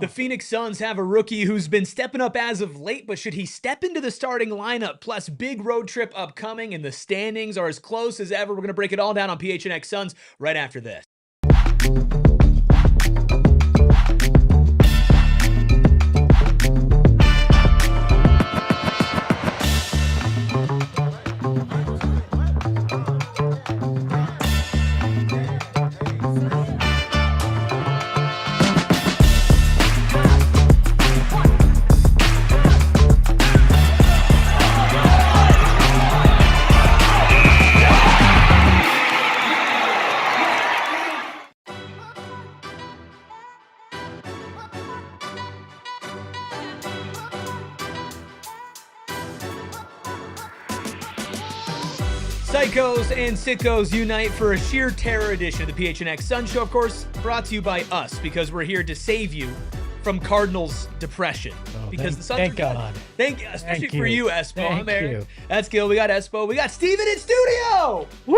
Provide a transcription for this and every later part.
The Phoenix Suns have a rookie who's been stepping up as of late, but should he step into the starting lineup? Plus, big road trip upcoming, and the standings are as close as ever. We're going to break it all down on PHNX Suns right after this. Psychos and sickos unite for a sheer terror edition of the PHNX Sun Show, of course, brought to you by us, because we're here to save you from Cardinals depression. Because the Suns thank are God. Especially for you, Espo. I'm Thank Eric. you. That's Gil. We got Espo. We got Steven in studio. Woo!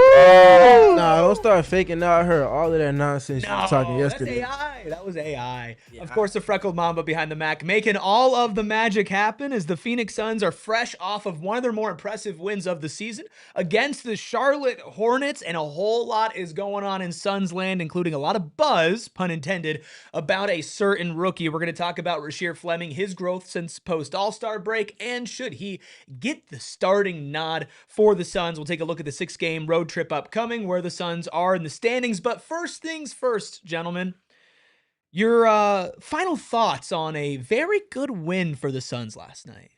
Nah, don't start faking out. I heard all of that nonsense you were talking yesterday. That's AI. That was AI. Yeah. Of course, the freckled mamba behind the Mac, making all of the magic happen as the Phoenix Suns are fresh off of one of their more impressive wins of the season against the Charlotte Hornets, and a whole lot is going on in Suns land, including a lot of buzz, pun intended, about a certain rookie. We're going to talk about Rasheer Fleming, his growth since post-All-Star break, and should he get the starting nod for the Suns. We'll take a look at the 6-game road trip upcoming, where the Suns are in the standings. But first things first, gentlemen, your final thoughts on a very good win for the Suns last night.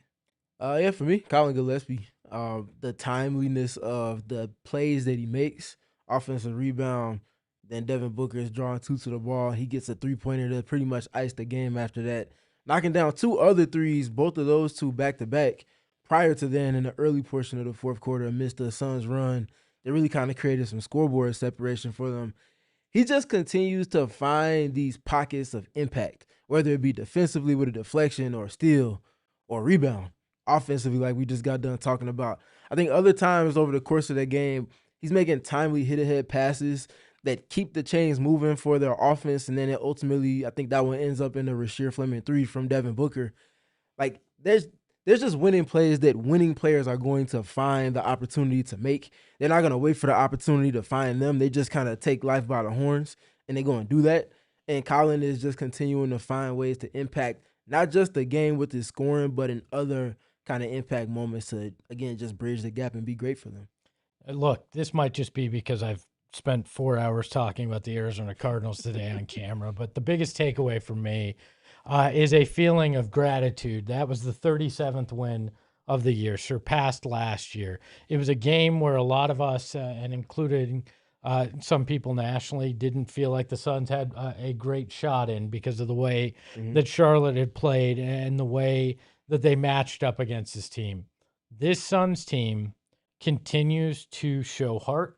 Yeah, for me, Colin Gillespie. The timeliness of the plays that he makes, offensive rebound, then Devin Booker is drawing two to the ball. He gets a three-pointer to pretty much ice the game after that, knocking down two other threes, both of those two back-to-back. Prior to then, in the early portion of the fourth quarter, amidst the Suns' run, they really kind of created some scoreboard separation for them. He just continues to find these pockets of impact, whether it be defensively with a deflection or steal or rebound. Offensively, like we just got done talking about. I think other times over the course of that game, he's making timely hit-ahead passes that keep the chains moving for their offense, and then it ultimately, I think that one ends up in the Rasheer Fleming 3 from Devin Booker. Like, there's just winning plays that winning players are going to find the opportunity to make. They're not going to wait for the opportunity to find them. They just kind of take life by the horns, and they're going to do that. And Colin is just continuing to find ways to impact not just the game with his scoring, but in other kind of impact moments to, again, just bridge the gap and be great for them. Look, this might just be because I've spent 4 hours talking about the Arizona Cardinals today on camera, but the biggest takeaway for me is a feeling of gratitude. That was the 37th win of the year, surpassed last year. It was a game where a lot of us, and including some people nationally, didn't feel like the Suns had a great shot in because of the way that Charlotte had played and the way that they matched up against this team. This Suns team continues to show heart,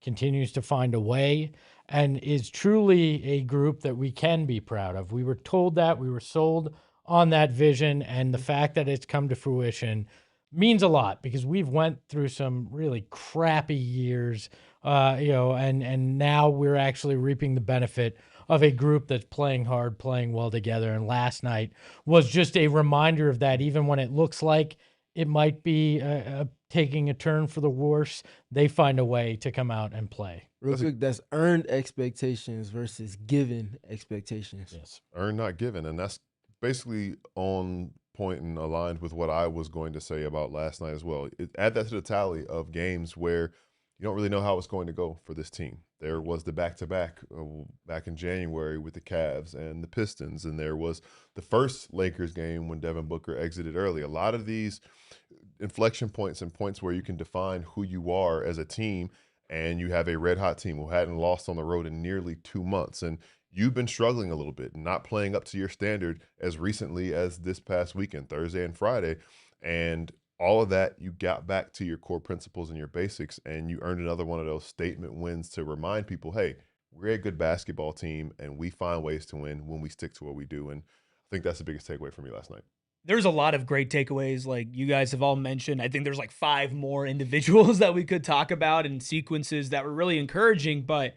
continues to find a way, and is truly a group that we can be proud of. We were told that, we were sold on that vision, and the fact that it's come to fruition means a lot because we've went through some really crappy years, and now we're actually reaping the benefit of a group that's playing hard, playing well together. And last night was just a reminder of that. Even when it looks like it might be taking a turn for the worse, they find a way to come out and play. Real quick, that's earned expectations versus given expectations. Yes. Earned, not given. And that's basically on point and aligned with what I was going to say about last night as well. Add that to the tally of games where you don't really know how it's going to go for this team. There was the back-to-back back in January with the Cavs and the Pistons, and there was the first Lakers game when Devin Booker exited early. A lot of these inflection points and points where you can define who you are as a team, and you have a red-hot team who hadn't lost on the road in nearly 2 months. And you've been struggling a little bit, not playing up to your standard as recently as this past weekend, Thursday and Friday. And all of that, you got back to your core principles and your basics, and you earned another one of those statement wins to remind people, hey, we're a good basketball team, and we find ways to win when we stick to what we do. And I think that's the biggest takeaway for me last night. There's a lot of great takeaways, like you guys have all mentioned. I think there's like 5 more individuals that we could talk about and sequences that were really encouraging. But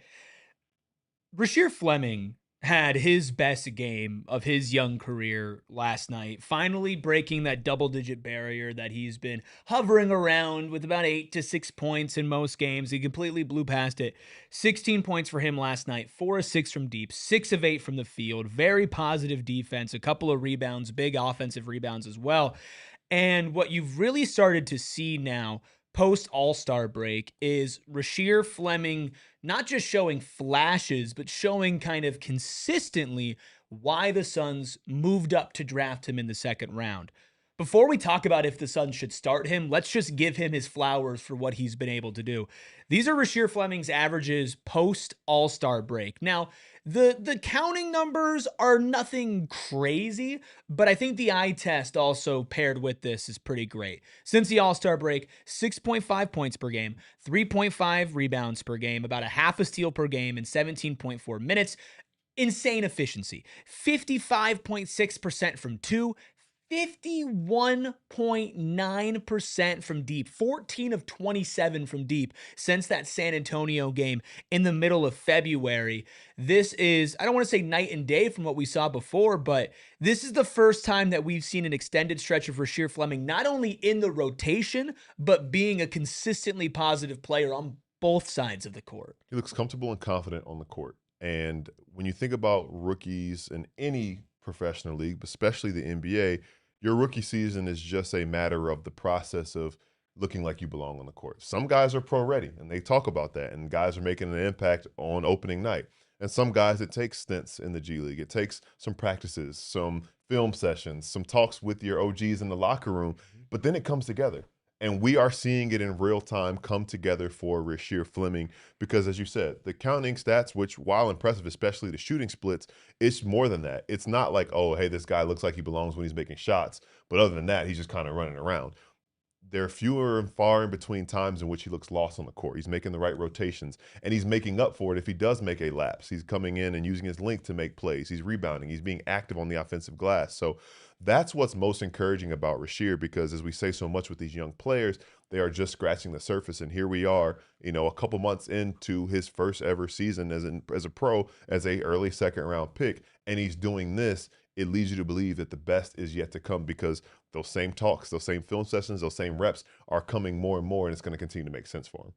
Rasheer Fleming had his best game of his young career last night, finally breaking that double-digit barrier that he's been hovering around with about 8 to 6 points in most games. He completely blew past it. 16 points for him last night, 4 of 6 from deep, 6 of 8 from the field. Very positive defense, a couple of rebounds, big offensive rebounds as well. And what you've really started to see now post All-Star break is Rasheer Fleming not just showing flashes, but showing kind of consistently why the Suns moved up to draft him in the second round. Before we talk about if the Suns should start him, let's just give him his flowers for what he's been able to do. These are Rasheer Fleming's averages post All-Star break. Now, the counting numbers are nothing crazy, but I think the eye test also paired with this is pretty great. Since the All-Star break, 6.5 points per game, 3.5 rebounds per game, about a half a steal per game in 17.4 minutes. Insane efficiency. 55.6% from 2, 51.9% from deep, 14 of 27 from deep since that San Antonio game in the middle of February. This is, I don't want to say night and day from what we saw before, but this is the first time that we've seen an extended stretch of Rasheer Fleming, not only in the rotation, but being a consistently positive player on both sides of the court. He looks comfortable and confident on the court. And when you think about rookies in any professional league, but especially the NBA, your rookie season is just a matter of the process of looking like you belong on the court. Some guys are pro ready, and they talk about that, and guys are making an impact on opening night. And some guys, it takes stints in the G League. It takes some practices, some film sessions, some talks with your OGs in the locker room, but then it comes together. And we are seeing it in real time come together for Rasheer Fleming because, as you said, the counting stats, which while impressive, especially the shooting splits, it's more than that. It's not like, oh, hey, this guy looks like he belongs when he's making shots. But other than that, he's just kind of running around. There are fewer and far in between times in which he looks lost on the court. He's making the right rotations, and he's making up for it if he does make a lapse. He's coming in and using his length to make plays. He's rebounding. He's being active on the offensive glass. So that's what's most encouraging about Rasheer because, as we say so much with these young players, they are just scratching the surface. And here we are, a couple months into his first ever season as a pro, as a early second-round pick, and he's doing this. It leads you to believe that the best is yet to come because those same talks, those same film sessions, those same reps are coming more and more, and it's going to continue to make sense for him.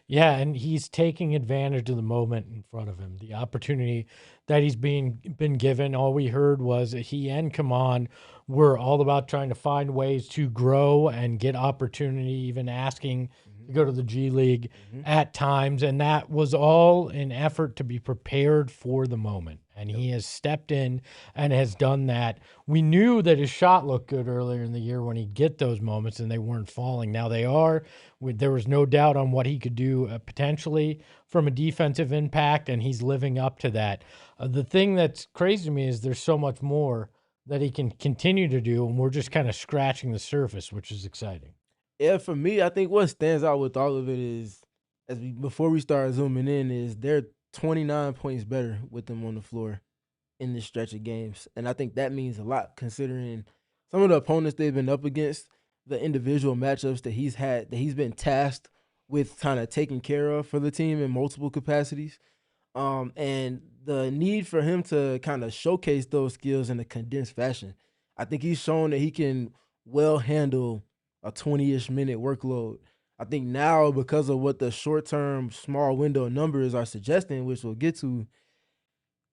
Yeah, and he's taking advantage of the moment in front of him, the opportunity that he's been given. All we heard was that he and Kaman were all about trying to find ways to grow and get opportunity, even asking to go to the G League at times, and that was all an effort to be prepared for the moment. And he has stepped in and has done that. We knew that his shot looked good earlier in the year when he'd get those moments and they weren't falling. Now they are. There was no doubt on what he could do potentially from a defensive impact, and he's living up to that. The thing that's crazy to me is there's so much more that he can continue to do, and we're just kind of scratching the surface, which is exciting. Yeah, for me, I think what stands out with all of it is, before we start zooming in, is they're 29 points better with them on the floor in this stretch of games. And I think that means a lot considering some of the opponents they've been up against, the individual matchups that he's had, that he's been tasked with kind of taking care of for the team in multiple capacities. And the need for him to kind of showcase those skills in a condensed fashion. I think he's shown that he can well handle a 20-ish minute workload. I think now, because of what the short-term small window numbers are suggesting, which we'll get to,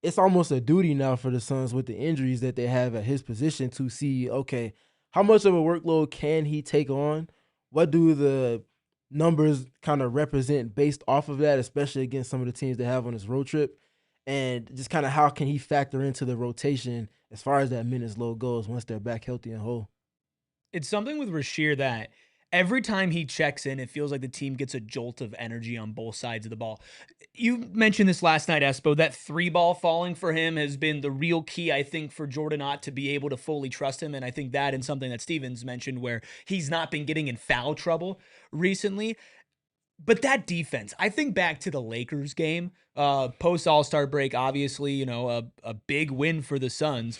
it's almost a duty now for the Suns with the injuries that they have at his position to see, okay, how much of a workload can he take on? What do the numbers kind of represent based off of that, especially against some of the teams they have on this road trip? And just kind of how can he factor into the rotation as far as that minutes load goes once they're back healthy and whole? It's something with Rasheer that every time he checks in, it feels like the team gets a jolt of energy on both sides of the ball. You mentioned this last night, Espo, that 3-ball falling for him has been the real key, I think, for Jordan Ott to be able to fully trust him. And I think that and something that Stevens mentioned where he's not been getting in foul trouble recently. But that defense, I think back to the Lakers game, post All-Star break, obviously, a big win for the Suns.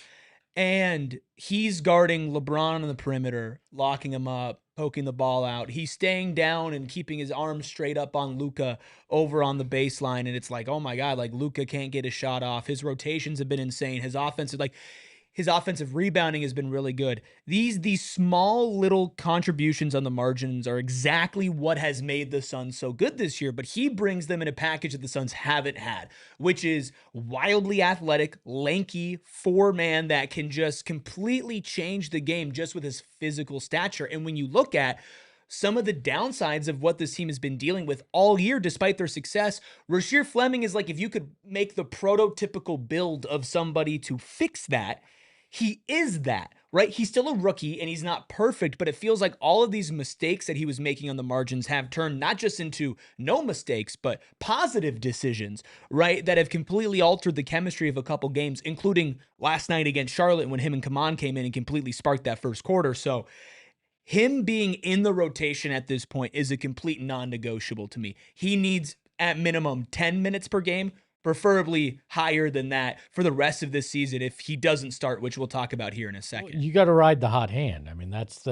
And he's guarding LeBron on the perimeter, locking him up. poking the ball out. He's staying down and keeping his arms straight up on Luka over on the baseline. And it's like, oh my God, like Luka can't get a shot off. His rotations have been insane. His offensive rebounding has been really good. These small little contributions on the margins are exactly what has made the Suns so good this year, but he brings them in a package that the Suns haven't had, which is wildly athletic, lanky, four-man that can just completely change the game just with his physical stature. And when you look at some of the downsides of what this team has been dealing with all year, despite their success, Rasheer Fleming is like, if you could make the prototypical build of somebody to fix that, he is that, right? He's still a rookie and he's not perfect, but it feels like all of these mistakes that he was making on the margins have turned not just into no mistakes, but positive decisions, right? That have completely altered the chemistry of a couple games, including last night against Charlotte when him and Kaman came in and completely sparked that first quarter. So him being in the rotation at this point is a complete non-negotiable to me. He needs at minimum 10 minutes per game, preferably higher than that for the rest of this season if he doesn't start, which we'll talk about here in a second. You got to ride the hot hand. I mean, that's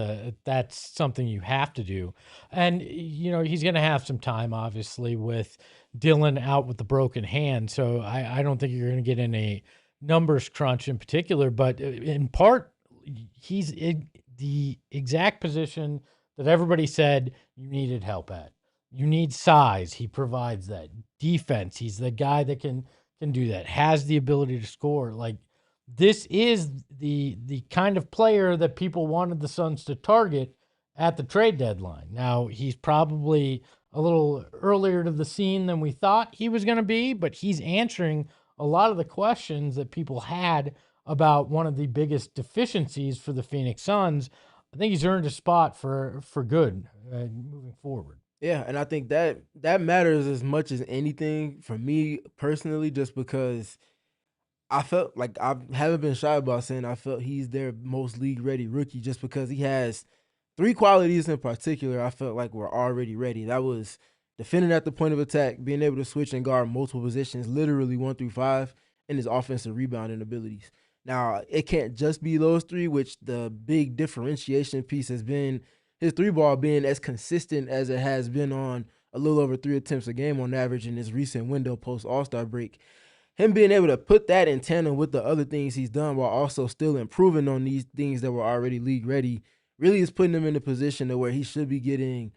something you have to do. And, he's going to have some time, obviously, with Dillon out with the broken hand. So I don't think you're going to get in a numbers crunch in particular. But in part, he's in the exact position that everybody said you needed help at. You need size. He provides that. Defense. He's the guy that can do that. Has the ability to score. Like, this is the kind of player that people wanted the Suns to target at the trade deadline. Now, he's probably a little earlier to the scene than we thought he was going to be, but he's answering a lot of the questions that people had about one of the biggest deficiencies for the Phoenix Suns. I think he's earned a spot for good moving forward. Yeah, and I think that matters as much as anything for me personally, just because I felt like I haven't been shy about saying I felt he's their most league-ready rookie just because he has three qualities in particular I felt like were already ready. That was defending at the point of attack, being able to switch and guard multiple positions, literally 1 through 5, and his offensive rebounding abilities. Now, it can't just be those three, which the big differentiation piece has been his three ball being as consistent as it has been on a little over 3 attempts a game on average in his recent window post All-Star break. Him being able to put that in tandem with the other things he's done while also still improving on these things that were already league ready really is putting him in a position to where he should be getting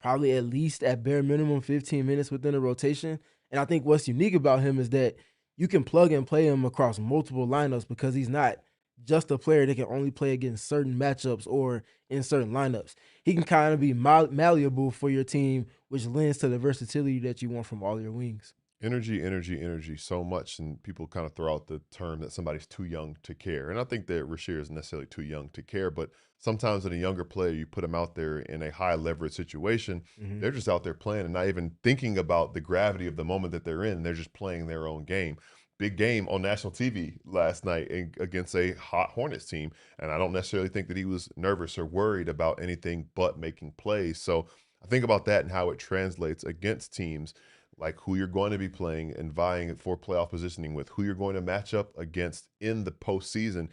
probably at least at bare minimum 15 minutes within a rotation. And I think what's unique about him is that you can plug and play him across multiple lineups because he's not just a player that can only play against certain matchups or in certain lineups. He can kind of be malleable for your team, which lends to the versatility that you want from all your wings. Energy so much, and people kind of throw out the term that somebody's too young to care. And I think that Rasheer is necessarily too young to care, but sometimes in a younger player, you put them out there in a high leverage situation, they're just out there playing and not even thinking about the gravity of the moment that they're in. They're just playing their own game. Big game on national TV last night against a hot Hornets team, and I don't necessarily think that he was nervous or worried about anything but making plays. So I think about that and how it translates against teams like who you're going to be playing and vying for playoff positioning with, who you're going to match up against in the postseason.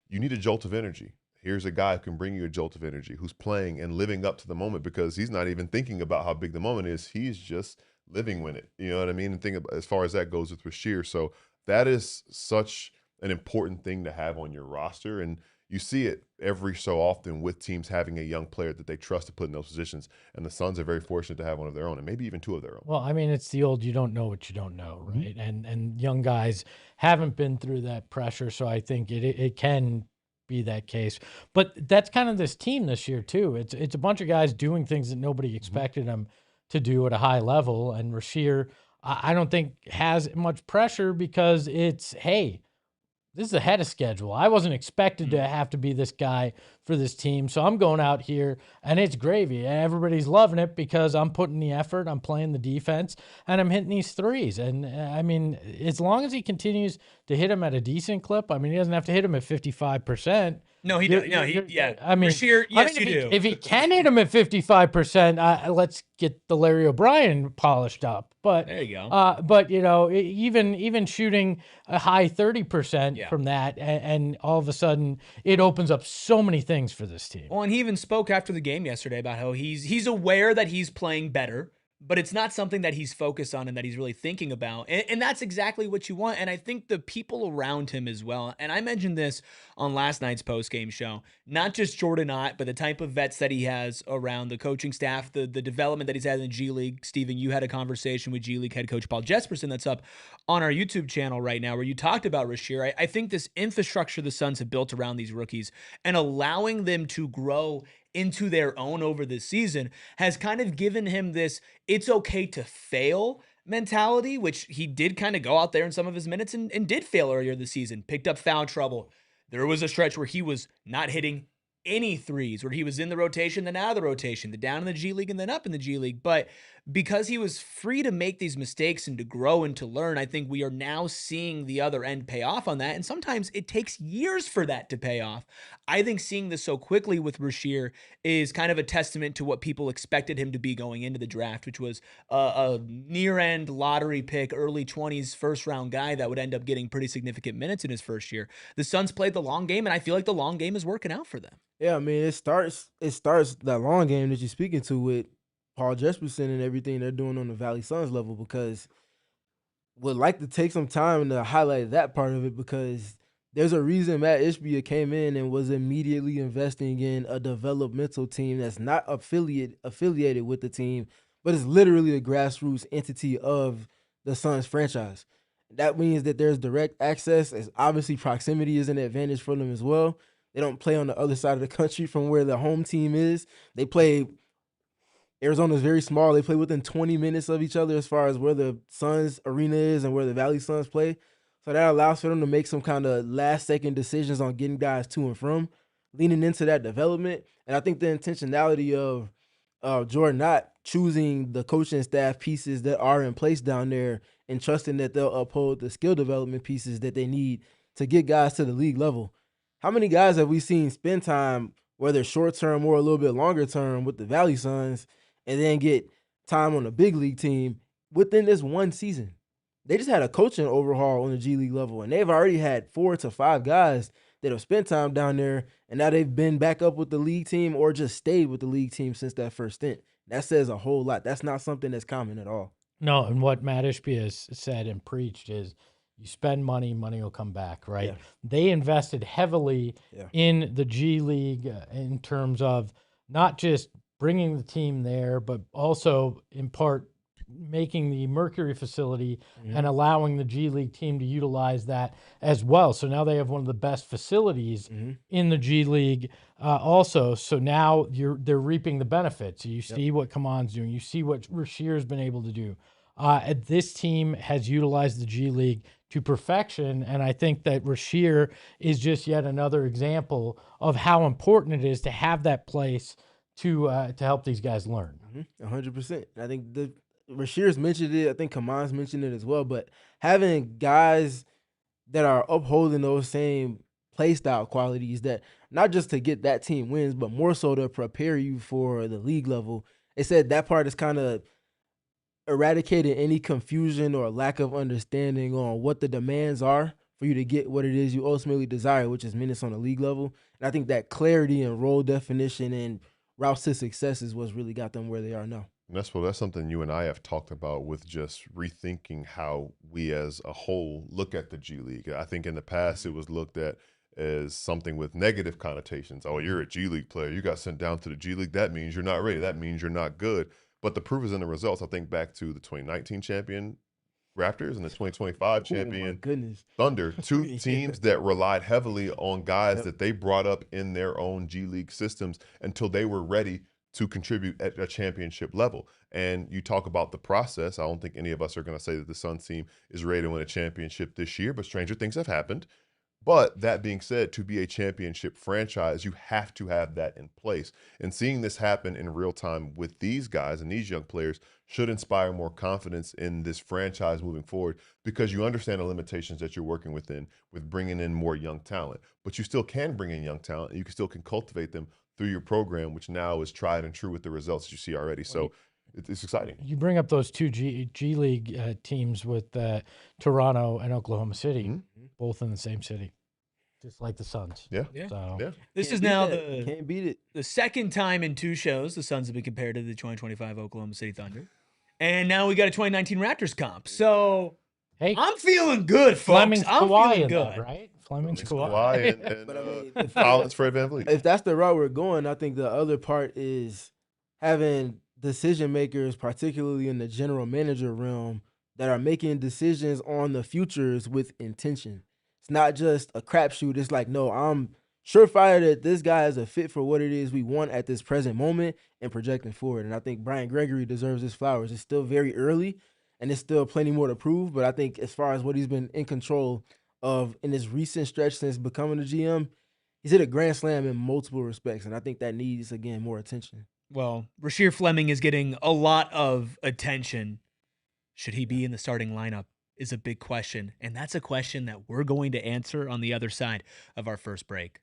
You need a jolt of energy. Here's a guy who can bring you a jolt of energy, who's playing and living up to the moment because he's not even thinking about how big the moment is. He's just living with it. You know what I mean? And think about as far as that goes with Rasheer. So that is such an important thing to have on your roster. And you see it every so often with teams having a young player that they trust to put in those positions. And the Suns are very fortunate to have one of their own and maybe even two of their own. Well, I mean, it's the old you don't know what you don't know, right? And young guys haven't been through that pressure. So I think it can be that case. But that's kind of this team this year, too. It's a bunch of guys doing things that nobody expected them to do at a high level. And Rasheer, I don't think has much pressure because it's, hey, this is ahead of schedule. I wasn't expected to have to be this guy for this team. So I'm going out here and it's gravy. Everybody's loving it because I'm putting the effort, I'm playing the defense, and I'm hitting these threes. And I mean, as long as he continues to hit him at a decent clip. I mean, he doesn't have to hit him at 55%. No, he does. No, yeah. I mean, Rasheer, yes, if you do. If he can hit him at 55%, let's get the Larry O'Brien polished up. But there you go. But even shooting a high 30% from that, and all of a sudden it opens up so many things for this team. Well, and he even spoke after the game yesterday about how he's aware that he's playing better, but it's not something that he's focused on and that he's really thinking about. And that's exactly what you want. And I think the people around him as well. And I mentioned this on last night's post-game show, not just Jordan Ott, but the type of vets that he has around the coaching staff, the development that he's had in the G League. Steven, you had a conversation with G League head coach Paul Jesperson that's up on our YouTube channel right now where you talked about Rasheer. I think this infrastructure the Suns have built around these rookies and allowing them to grow into their own over this season has kind of given him this it's okay to fail mentality, which he did kind of go out there in some of his minutes and did fail earlier this season, picked up foul trouble. There was a stretch where he was not hitting any threes, where he was in the rotation, then out of the rotation, then down in the G League and then up in the G League. But because he was free to make these mistakes and to grow and to learn, I think we are now seeing the other end pay off on that. And sometimes it takes years for that to pay off. I think seeing this so quickly with Rasheer is kind of a testament to what people expected him to be going into the draft, which was a near-end lottery pick, early 20s, first-round guy that would end up getting pretty significant minutes in his first year. The Suns played the long game, and I feel like the long game is working out for them. Yeah, I mean, it starts that long game that you're speaking to with Paul Jesperson and everything they're doing on the Valley Suns level, because would like to take some time to highlight that part of it, because there's a reason Matt Ishbia came in and was immediately investing in a developmental team that's not affiliated with the team, but is literally a grassroots entity of the Suns franchise. That means that there's direct access, as obviously proximity is an advantage for them as well. They don't play on the other side of the country from where the home team is. They play – Arizona's very small. They play within 20 minutes of each other as far as where the Suns arena is and where the Valley Suns play. So that allows for them to make some kind of last-second decisions on getting guys to and from, leaning into that development. And I think the intentionality of Jordan Ott choosing the coaching staff pieces that are in place down there and trusting that they'll uphold the skill development pieces that they need to get guys to the league level. How many guys have we seen spend time, whether short-term or a little bit longer-term, with the Valley Suns and then get time on a big league team within this one season? They just had a coaching overhaul on the G League level, and they've already had 4 to 5 guys that have spent time down there, and now they've been back up with the league team or just stayed with the league team since that first stint. That says a whole lot. That's not something that's common at all. No, and what Matt Ishbia has said and preached is you spend money, money will come back, right? Yeah. They invested heavily in the G League in terms of not just bringing the team there, but also in part making the Mercury facility and allowing the G League team to utilize that as well. So now they have one of the best facilities in the G League also. So now they're reaping the benefits. You see what Kaman's doing. You see what Rasheer's been able to do. This team has utilized the G League to perfection, and I think that Rasheer is just yet another example of how important it is to have that place to help these guys learn. 100%. I think Rasheer's mentioned it. I think Kaman's mentioned it as well. But having guys that are upholding those same play style qualities, that not just to get that team wins, but more so to prepare you for the league level. They said that part is kind of eradicating any confusion or lack of understanding on what the demands are for you to get what it is you ultimately desire, which is minutes on the league level. And I think that clarity and role definition and routes to success is what's really got them where they are now. And that's something you and I have talked about with just rethinking how we as a whole look at the G League. I think in the past it was looked at as something with negative connotations. Oh, you're a G League player. You got sent down to the G League. That means you're not ready. That means you're not good. But the proof is in the results. I think back to the 2019 champion Raptors and the 2025 champion Thunder, two teams that relied heavily on guys that they brought up in their own G League systems until they were ready to contribute at a championship level. And you talk about the process. I don't think any of us are going to say that the Suns team is ready to win a championship this year, but stranger things have happened. But that being said, to be a championship franchise, you have to have that in place. And seeing this happen in real time with these guys and these young players should inspire more confidence in this franchise moving forward, because you understand the limitations that you're working within with bringing in more young talent. But you still can bring in young talent, and you still can cultivate them through your program, which now is tried and true with the results that you see already. So it's exciting. You bring up those two G League teams with Toronto and Oklahoma City, both in the same city, just like the Suns. Yeah. So This is now Can't beat it. the second time in 2 shows the Suns have been compared to the 2025 Oklahoma City Thunder. And now we got a 2019 Raptors comp. So hey, I'm feeling good, folks. Fleming's I'm Kawhi feeling in good. that, right? Fleming's Kawhi Kawhi. and But I mean, Collins, Fred VanVleet. If that's the route we're going, I think the other part is having decision makers, particularly in the general manager realm, that are making decisions on the futures with intention. It's not just a crapshoot. It's like, no, I'm surefire that this guy is a fit for what it is we want at this present moment and projecting forward. And I think Brian Gregory deserves his flowers. It's still very early, and it's still plenty more to prove. But I think as far as what he's been in control of in his recent stretch since becoming a GM, he's hit a grand slam in multiple respects. And I think that needs, again, more attention. Well, Rasheer Fleming is getting a lot of attention. Should he be in the starting lineup is a big question. And that's a question that we're going to answer on the other side of our first break.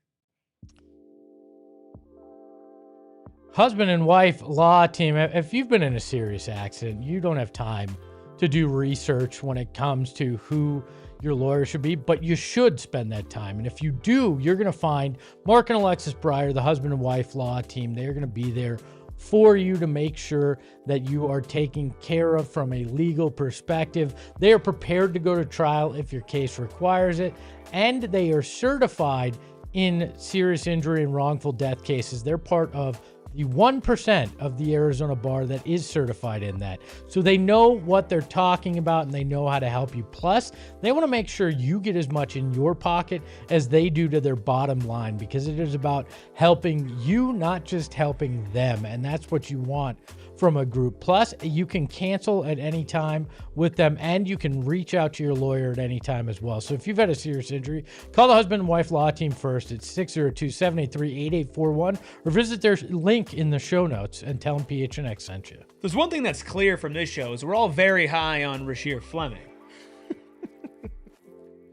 Husband and wife law team. If you've been in a serious accident, you don't have time to do research when it comes to who your lawyer should be, but you should spend that time. And if you do, you're going to find Mark and Alexis Breyer, the husband and wife law team. They're going to be there for you to make sure that you are taken care of from a legal perspective. They are prepared to go to trial if your case requires it, and they are certified in serious injury and wrongful death cases. They're part of the 1% of the Arizona bar that is certified in that. So they know what they're talking about, and they know how to help you. Plus, they want to make sure you get as much in your pocket as they do to their bottom line, because it is about helping you, not just helping them. And that's what you want from a group. Plus, you can cancel at any time with them, and you can reach out to your lawyer at any time as well. So if you've had a serious injury, call the husband and wife law team first. It's 602-783-8841, or visit their link in the show notes and tell them PHNX sent you. There's one thing that's clear from this show is we're all very high on Rasheer Fleming.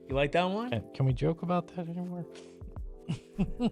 You like that one? Can we joke about that anymore?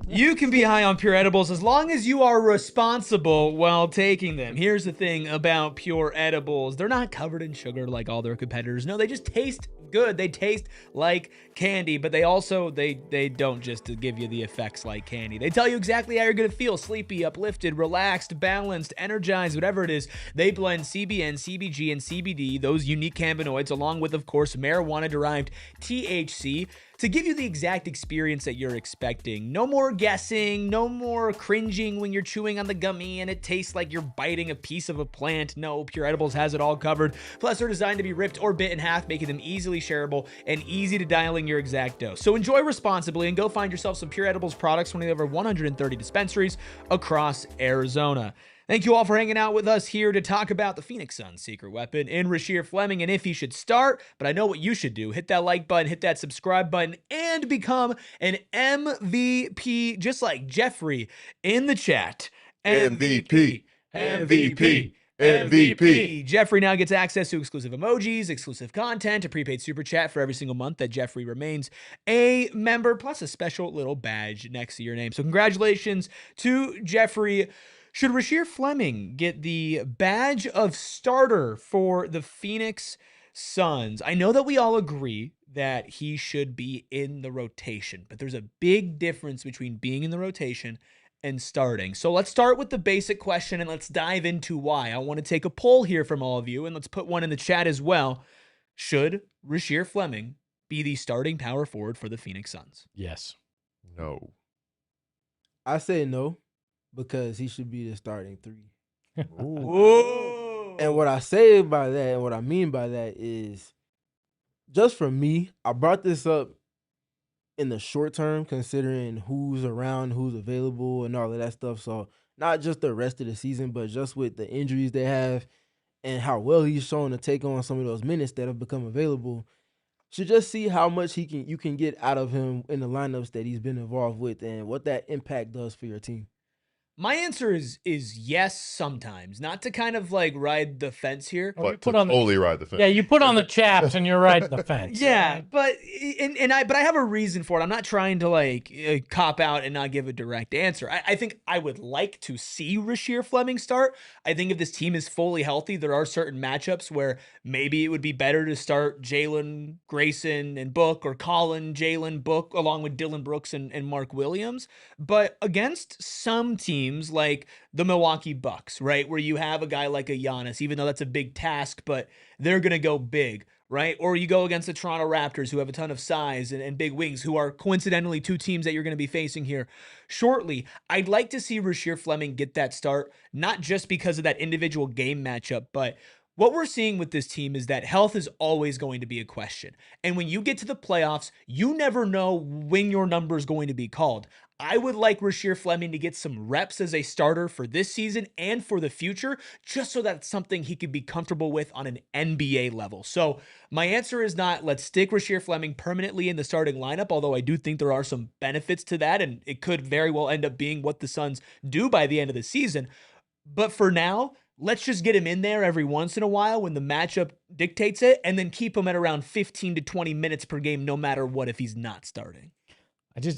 You can be high on Pure Edibles as long as you are responsible while taking them. Here's the thing about Pure Edibles. They're not covered in sugar like all their competitors. No, they just taste good. They taste like candy, but they also, they don't just give you the effects like candy. They tell you exactly how you're going to feel: sleepy, uplifted, relaxed, balanced, energized, whatever it is. They blend CBN, CBG, and CBD, those unique cannabinoids, along with, of course, marijuana-derived THC, to give you the exact experience that you're expecting. No more guessing, no more cringing when you're chewing on the gummy and it tastes like you're biting a piece of a plant. No, Pure Edibles has it all covered. Plus, they're designed to be ripped or bit in half, making them easily shareable and easy to dial in your exact dose. So enjoy responsibly and go find yourself some Pure Edibles products from over 130 dispensaries across Arizona. Thank you all for hanging out with us here to talk about the Phoenix Suns' secret weapon in Rasheer Fleming and if he should start. But I know what you should do. Hit that like button, hit that subscribe button, and become an MVP, just like Jeffrey in the chat. MVP. MVP. Jeffrey now gets access to exclusive emojis, exclusive content, a prepaid super chat for every single month that Jeffrey remains a member, plus a special little badge next to your name. So congratulations to Jeffrey. Should Rasheer Fleming get the badge of starter for the Phoenix Suns? I know that we all agree that he should be in the rotation, but there's a big difference between being in the rotation and starting. So let's start with the basic question and let's dive into why. I want to take a poll here from all of you, and let's put one in the chat as well. Should Rasheer Fleming be the starting power forward for the Phoenix Suns? Yes. No. I say no, because he should be the starting 3. Ooh. And what I say by that, and what I mean by that is, just for me, I brought this up in the short term, considering who's around, who's available, and all of that stuff. So not just the rest of the season, but just with the injuries they have and how well he's shown to take on some of those minutes that have become available. should just see how much you can get out of him in the lineups that he's been involved with and what that impact does for your team. My answer is yes sometimes. Not to kind of like ride the fence here. Well, you But to put on the totally ride the fence. yeah, you put on the chaps and you're riding the fence. Yeah, but I have a reason for it. I'm not trying to like cop out and not give a direct answer. I think I would like to see Rasheer Fleming start. I think if this team is fully healthy, there are certain matchups where maybe it would be better to start Jalen, Grayson, and Book, or Colin, Jalen, Book, along with Dillon Brooks and Mark Williams. But against some teams like the Milwaukee Bucks, right, where you have a guy like a Giannis, even though that's a big task, but they're going to go big, right? Or you go against the Toronto Raptors, who have a ton of size and big wings, who are coincidentally two teams that you're going to be facing here shortly. I'd like to see Rasheer Fleming get that start, not just because of that individual game matchup, but what we're seeing with this team is that health is always going to be a question. And when you get to the playoffs, you never know when your number is going to be called. I would like Rasheer Fleming to get some reps as a starter for this season and for the future, just so that's something he could be comfortable with on an NBA level. So my answer is not let's stick Rasheer Fleming permanently in the starting lineup, although I do think there are some benefits to that, and it could very well end up being what the Suns do by the end of the season. But for now, let's just get him in there every once in a while when the matchup dictates it, and then keep him at around 15 to 20 minutes per game, no matter what, if he's not starting.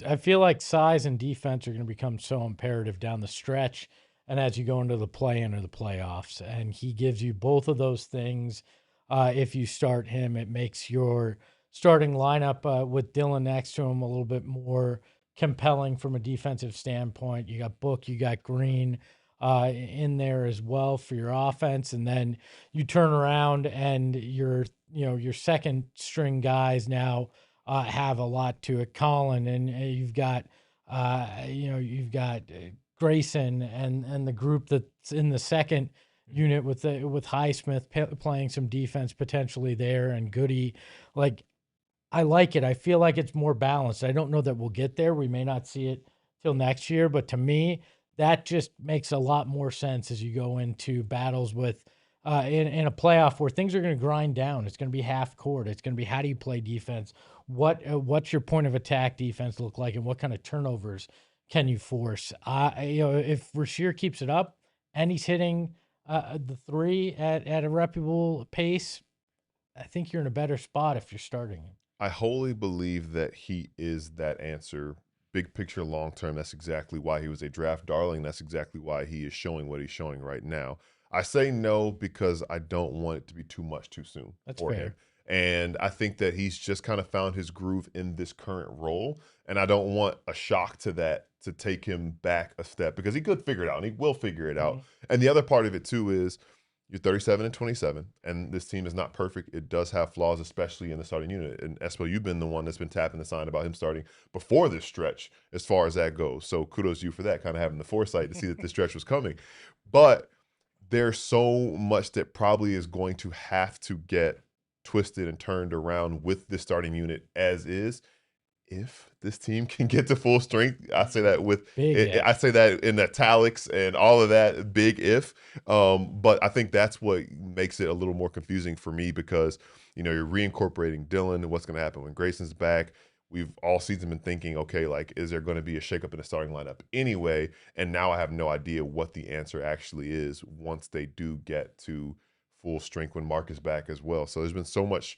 I feel like size and defense are going to become so imperative down the stretch and as you go into the play-in or the playoffs. And he gives you both of those things. If you start him, it makes your starting lineup with Dillon next to him a little bit more compelling from a defensive standpoint. You got Book, you got Green in there as well for your offense. And then you turn around and your second string guys now have a lot to it. Colin, and you've got Grayson and the group that's in the second unit with Highsmith playing some defense potentially there, and Goody. Like, I like it. I feel like it's more balanced. I don't know that we'll get there. We may not see it till next year, but to me, that just makes a lot more sense as you go into battles with in a playoff where things are going to grind down. It's going to be half court. It's going to be how do you play defense? What's your point of attack defense look like, and what kind of turnovers can you force? If Rasheer keeps it up and he's hitting the three at a reputable pace, I think you're in a better spot if you're starting him. I wholly believe that he is that answer. Big picture, long term, that's exactly why he was a draft darling. That's exactly why he is showing what he's showing right now. I say no because I don't want it to be too much too soon. That's for fair. him. And I think that he's just kind of found his groove in this current role. And I don't want a shock to that to take him back a step, because he could figure it out and he will figure it out. And the other part of it too is you're 37 and 27, and this team is not perfect. It does have flaws, especially in the starting unit. And Espo, you've been the one that's been tapping the sign about him starting before this stretch as far as that goes. So kudos to you for that, kind of having the foresight to see that this stretch was coming. But there's so much that probably is going to have to get twisted and turned around with this starting unit as is. If this team can get to full strength, I say that I say that in italics and all of that, big if. But I think that's what makes it a little more confusing for me, because you're reincorporating Dillon and what's going to happen when Grayson's back. We've all season been thinking, okay, like, is there going to be a shakeup in the starting lineup anyway? And now I have no idea what the answer actually is once they do get to full strength when Mark is back as well. So there's been so much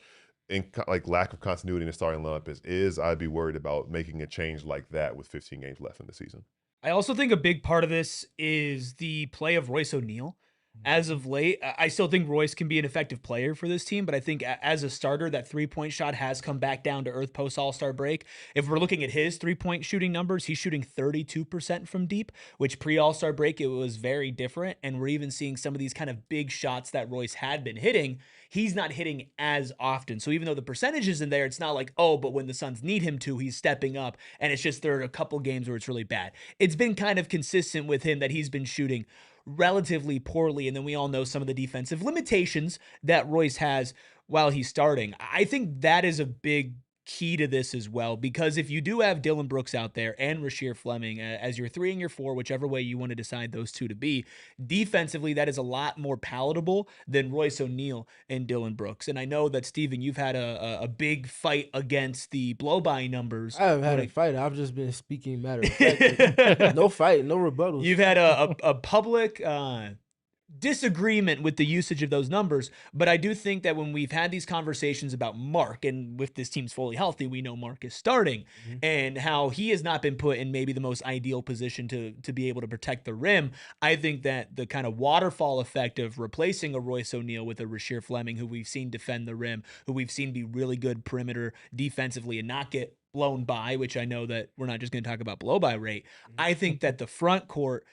lack of continuity in the starting lineup I'd be worried about making a change like that with 15 games left in the season. I also think a big part of this is the play of Royce O'Neal. As of late, I still think Royce can be an effective player for this team, but I think as a starter, that three-point shot has come back down to earth post All-Star break. If we're looking at his three-point shooting numbers, he's shooting 32% from deep, which pre-All-Star break, it was very different, and we're even seeing some of these kind of big shots that Royce had been hitting, he's not hitting as often. So even though the percentage is in there, it's not like, oh, but when the Suns need him to, he's stepping up, and it's just there are a couple games where it's really bad. It's been kind of consistent with him that he's been shooting relatively poorly, and then we all know some of the defensive limitations that Royce has while he's starting. I think that is a big key to this as well, because if you do have Dillon Brooks out there and Rasheer Fleming as your 3 and your 4, whichever way you want to decide those two to be, defensively, that is a lot more palatable than Royce O'Neal and Dillon Brooks. And I know that, Steven, you've had a big fight against the blow-by numbers. I haven't had a fight. I've just been speaking matter of fact. No fight, no rebuttals. You've had a public disagreement with the usage of those numbers, but I do think that when we've had these conversations about Mark, and with this team's fully healthy, we know Mark is starting, and how he has not been put in maybe the most ideal position to be able to protect the rim. I think that the kind of waterfall effect of replacing a Royce O'Neal with a Rasheer Fleming, who we've seen defend the rim, who we've seen be really good perimeter defensively and not get blown by, which I know that we're not just going to talk about blow by rate. I think that the front court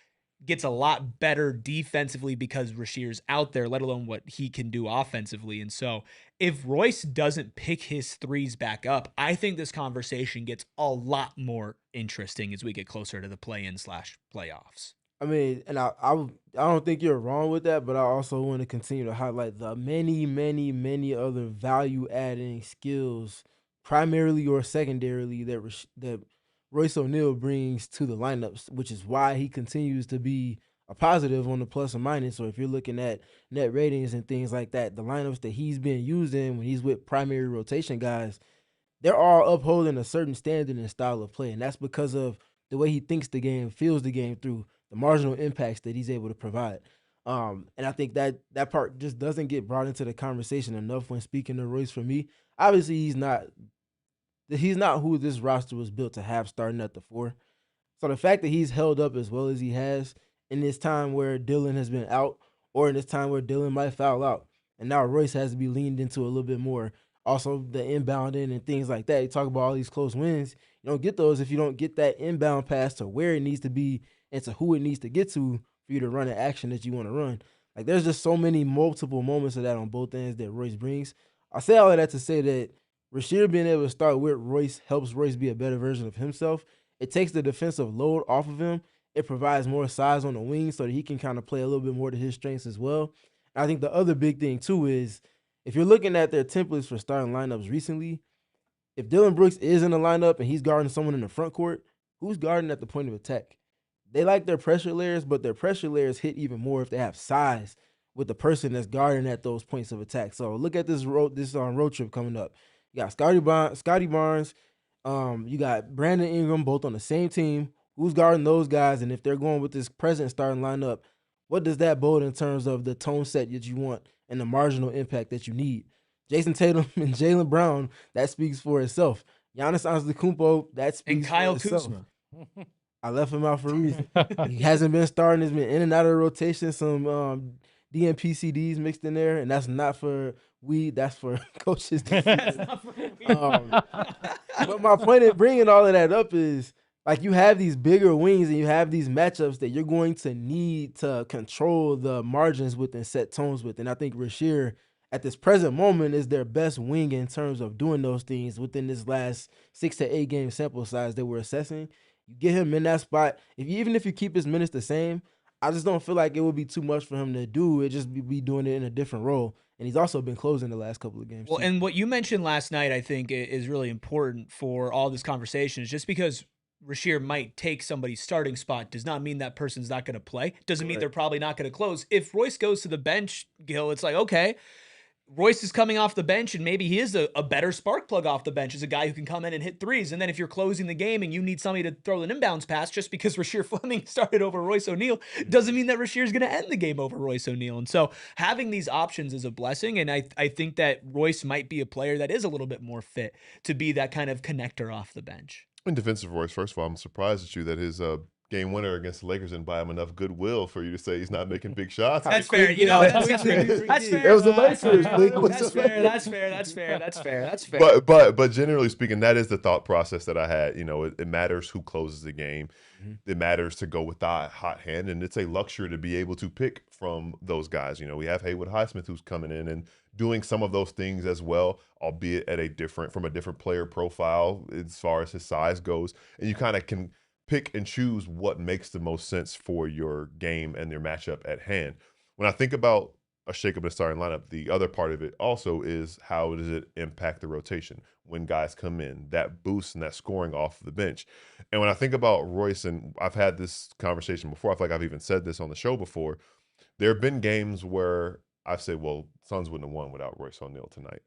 gets a lot better defensively because Rasheer's out there, let alone what he can do offensively. And so if Royce doesn't pick his threes back up, I think this conversation gets a lot more interesting as we get closer to the play-in/playoffs. I mean, and I don't think you're wrong with that, but I also want to continue to highlight the many other value-adding skills, primarily or secondarily, that Royce O'Neal brings to the lineups, which is why he continues to be a positive on the plus or minus. So if you're looking at net ratings and things like that, the lineups that he's been used in when he's with primary rotation guys, they're all upholding a certain standard and style of play. And that's because of the way he thinks the game, feels the game through the marginal impacts that he's able to provide. And I think that part just doesn't get brought into the conversation enough when speaking to Royce for me. Obviously, he's not who this roster was built to have starting at the 4. So the fact that he's held up as well as he has in this time where Dillon has been out, or in this time where Dillon might foul out, and now Royce has to be leaned into a little bit more. Also, the inbounding and things like that. You talk about all these close wins. You don't get those if you don't get that inbound pass to where it needs to be and to who it needs to get to for you to run an action that you want to run. Like, there's just so many multiple moments of that on both ends that Royce brings. I say all of that to say that Rasheer being able to start with Royce helps Royce be a better version of himself. It takes the defensive load off of him. It provides more size on the wing so that he can kind of play a little bit more to his strengths as well. And I think the other big thing, too, is if you're looking at their templates for starting lineups recently, if Dillon Brooks is in the lineup and he's guarding someone in the front court, who's guarding at the point of attack? They like their pressure layers, but their pressure layers hit even more if they have size with the person that's guarding at those points of attack. So look at this road trip coming up. You got Scotty Barnes, you got Brandon Ingram, both on the same team. Who's guarding those guys? And if they're going with this present starting lineup, what does that bode in terms of the tone set that you want and the marginal impact that you need? Jason Tatum and Jalen Brown, that speaks for itself. Giannis Antetokounmpo, that speaks and Kyle for itself. Kuzma. I left him out for a reason. He hasn't been starting. He's been in and out of the rotation. Some DNP-CDs mixed in there, and that's not for weed. That's for coaches. That's not for me. But my point in bringing all of that up is, like, you have these bigger wings and you have these matchups that you're going to need to control the margins with and set tones with. And I think Rasheer, at this present moment, is their best wing in terms of doing those things within this last 6 to 8 game sample size that we're assessing. You get him in that spot. Even if you keep his minutes the same, I just don't feel like it would be too much for him to do. It just be doing it in a different role. And he's also been closing the last couple of games. Well, and what you mentioned last night, I think, is really important for all this conversation. Is just because Rasheer might take somebody's starting spot does not mean that person's not going to play. Doesn't mean they're probably not going to close. If Royce goes to the bench, Gil, it's like, okay, Royce is coming off the bench, and maybe he is a better spark plug off the bench as a guy who can come in and hit threes. And then if you're closing the game and you need somebody to throw an inbounds pass just because Rasheer Fleming started over Royce O'Neal doesn't mean that Rasheer is going to end the game over Royce O'Neal. And so having these options is a blessing, and I think that Royce might be a player that is a little bit more fit to be that kind of connector off the bench. In defense of Royce, first of all, I'm surprised at you that his game winner against the Lakers didn't buy him enough goodwill for you to say he's not making big shots. That's fair. You know, that's fair. That's fair. It was the Lakers. That's fair. But generally speaking, that is the thought process that I had. You know, it matters who closes the game. Mm-hmm. It matters to go with the hot hand, and it's a luxury to be able to pick from those guys. You know, we have Haywood Highsmith who's coming in and doing some of those things as well, albeit at from a different player profile as far as his size goes, and you kind of can pick and choose what makes the most sense for your game and your matchup at hand. When I think about a shakeup in the starting lineup, the other part of it also is how does it impact the rotation when guys come in, that boost and that scoring off the bench. And when I think about Royce, and I've had this conversation before, I feel like I've even said this on the show before, there have been games where I've said, well, Suns wouldn't have won without Royce O'Neal tonight.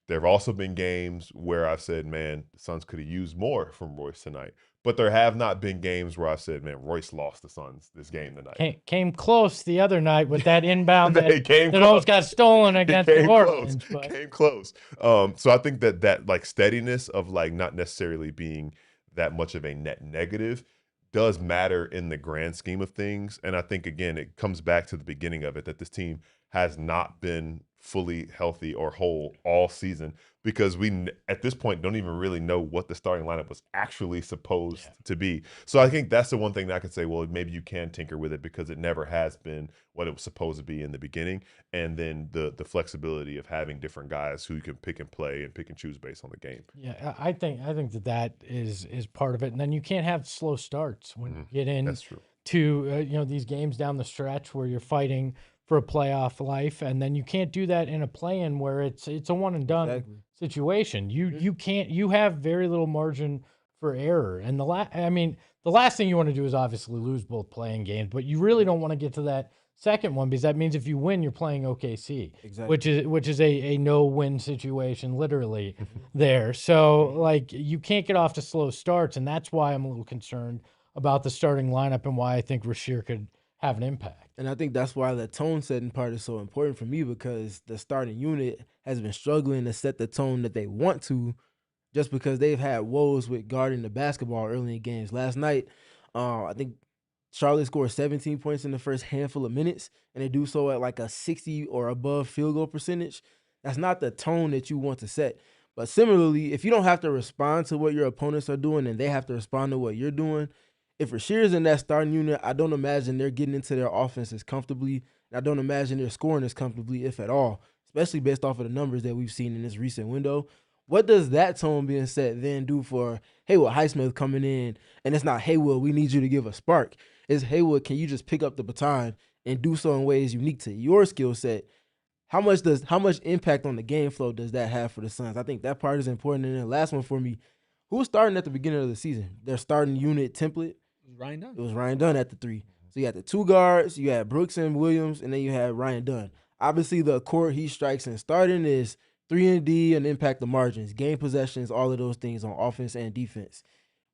There have also been games where I've said, man, the Suns could have used more from Royce tonight. But there have not been games where I've said, man, Royce lost the Suns this game tonight. Came close the other night with that inbound that almost got stolen against the Hornets. Came close. So I think that like steadiness of like not necessarily being that much of a net negative does matter in the grand scheme of things. And I think, again, it comes back to the beginning of it, that this team has not been fully healthy or whole all season, because we at this point don't even really know what the starting lineup was actually supposed to be. So I think that's the one thing that I could say, well, maybe you can tinker with it because it never has been what it was supposed to be in the beginning. And then the flexibility of having different guys who you can pick and play and pick and choose based on the game. Yeah, I think that is part of it. And then you can't have slow starts when you get in That's true. to these games down the stretch where you're fighting for a playoff life, and then you can't do that in a play-in where it's a one and done situation. You have very little margin for error. And the last thing you want to do is obviously lose both playing games, but you really don't want to get to that second one, because that means if you win, you're playing OKC, which is a no-win situation, literally there. So like you can't get off to slow starts, and that's why I'm a little concerned about the starting lineup and why I think Rasheer could have an impact. And I think that's why the tone setting part is so important for me, because the starting unit has been struggling to set the tone that they want to, just because they've had woes with guarding the basketball early in games. Last night, I think Charlotte scored 17 points in the first handful of minutes, and they do so at like a 60 or above field goal percentage. That's not the tone that you want to set. But similarly, if you don't have to respond to what your opponents are doing and they have to respond to what you're doing, if Rasheer's in that starting unit, I don't imagine they're getting into their offense as comfortably, and I don't imagine they're scoring as comfortably, if at all, especially based off of the numbers that we've seen in this recent window. What does that tone being set then do for Haywood Highsmith coming in? And it's not, Haywood, we need you to give a spark. It's, Haywood, can you just pick up the baton and do so in ways unique to your skill set? How much impact on the game flow does that have for the Suns? I think that part is important. And then the last one for me, who was starting at the beginning of the season? Their starting unit template. Ryan Dunn. It was Ryan Dunn at the 3. So you had the 2 guards, you had Brooks and Williams, and then you had Ryan Dunn. Obviously, the court he strikes in starting is 3-and-D and impact the margins, game possessions, all of those things on offense and defense.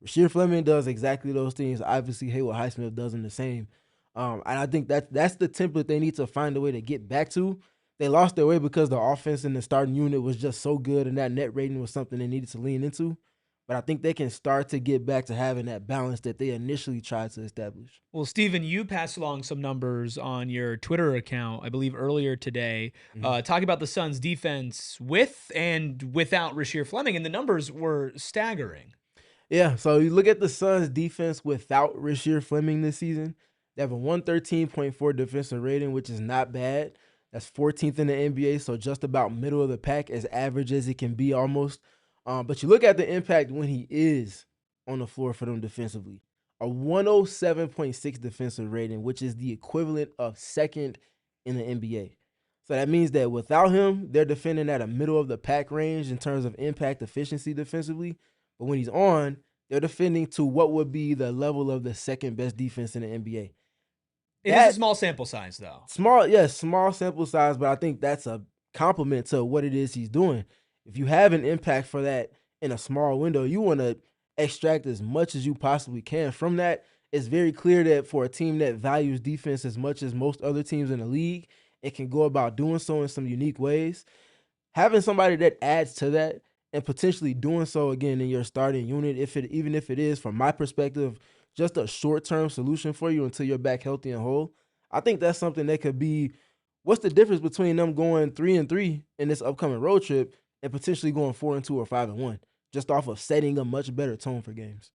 Rasheer Fleming does exactly those things. Obviously, Haywood Highsmith does them the same. And I think that's the template they need to find a way to get back to. They lost their way because the offense in the starting unit was just so good, and that net rating was something they needed to lean into. But I think they can start to get back to having that balance that they initially tried to establish. Well, Steven, you passed along some numbers on your Twitter account, I believe earlier today, talking about the Suns' defense with and without Rasheer Fleming, and the numbers were staggering. Yeah, so you look at the Suns' defense without Rasheer Fleming this season. They have a 113.4 defensive rating, which is not bad. That's 14th in the NBA, so just about middle of the pack, as average as it can be almost. But you look at the impact when he is on the floor for them defensively. A 107.6 defensive rating, which is the equivalent of second in the NBA. So that means that without him, they're defending at a middle of the pack range in terms of impact efficiency defensively. But when he's on, they're defending to what would be the level of the second best defense in the NBA. It is a small sample size, though. Small sample size, but I think that's a compliment to what it is he's doing. If you have an impact for that in a small window, you want to extract as much as you possibly can from that. It's very clear that for a team that values defense as much as most other teams in the league, it can go about doing so in some unique ways. Having somebody that adds to that and potentially doing so again in your starting unit, even if it is, from my perspective, just a short-term solution for you until you're back healthy and whole, I think that's something that could be, what's the difference between them going 3-3 in this upcoming road trip and potentially going 4-2 or 5-1, just off of setting a much better tone for games?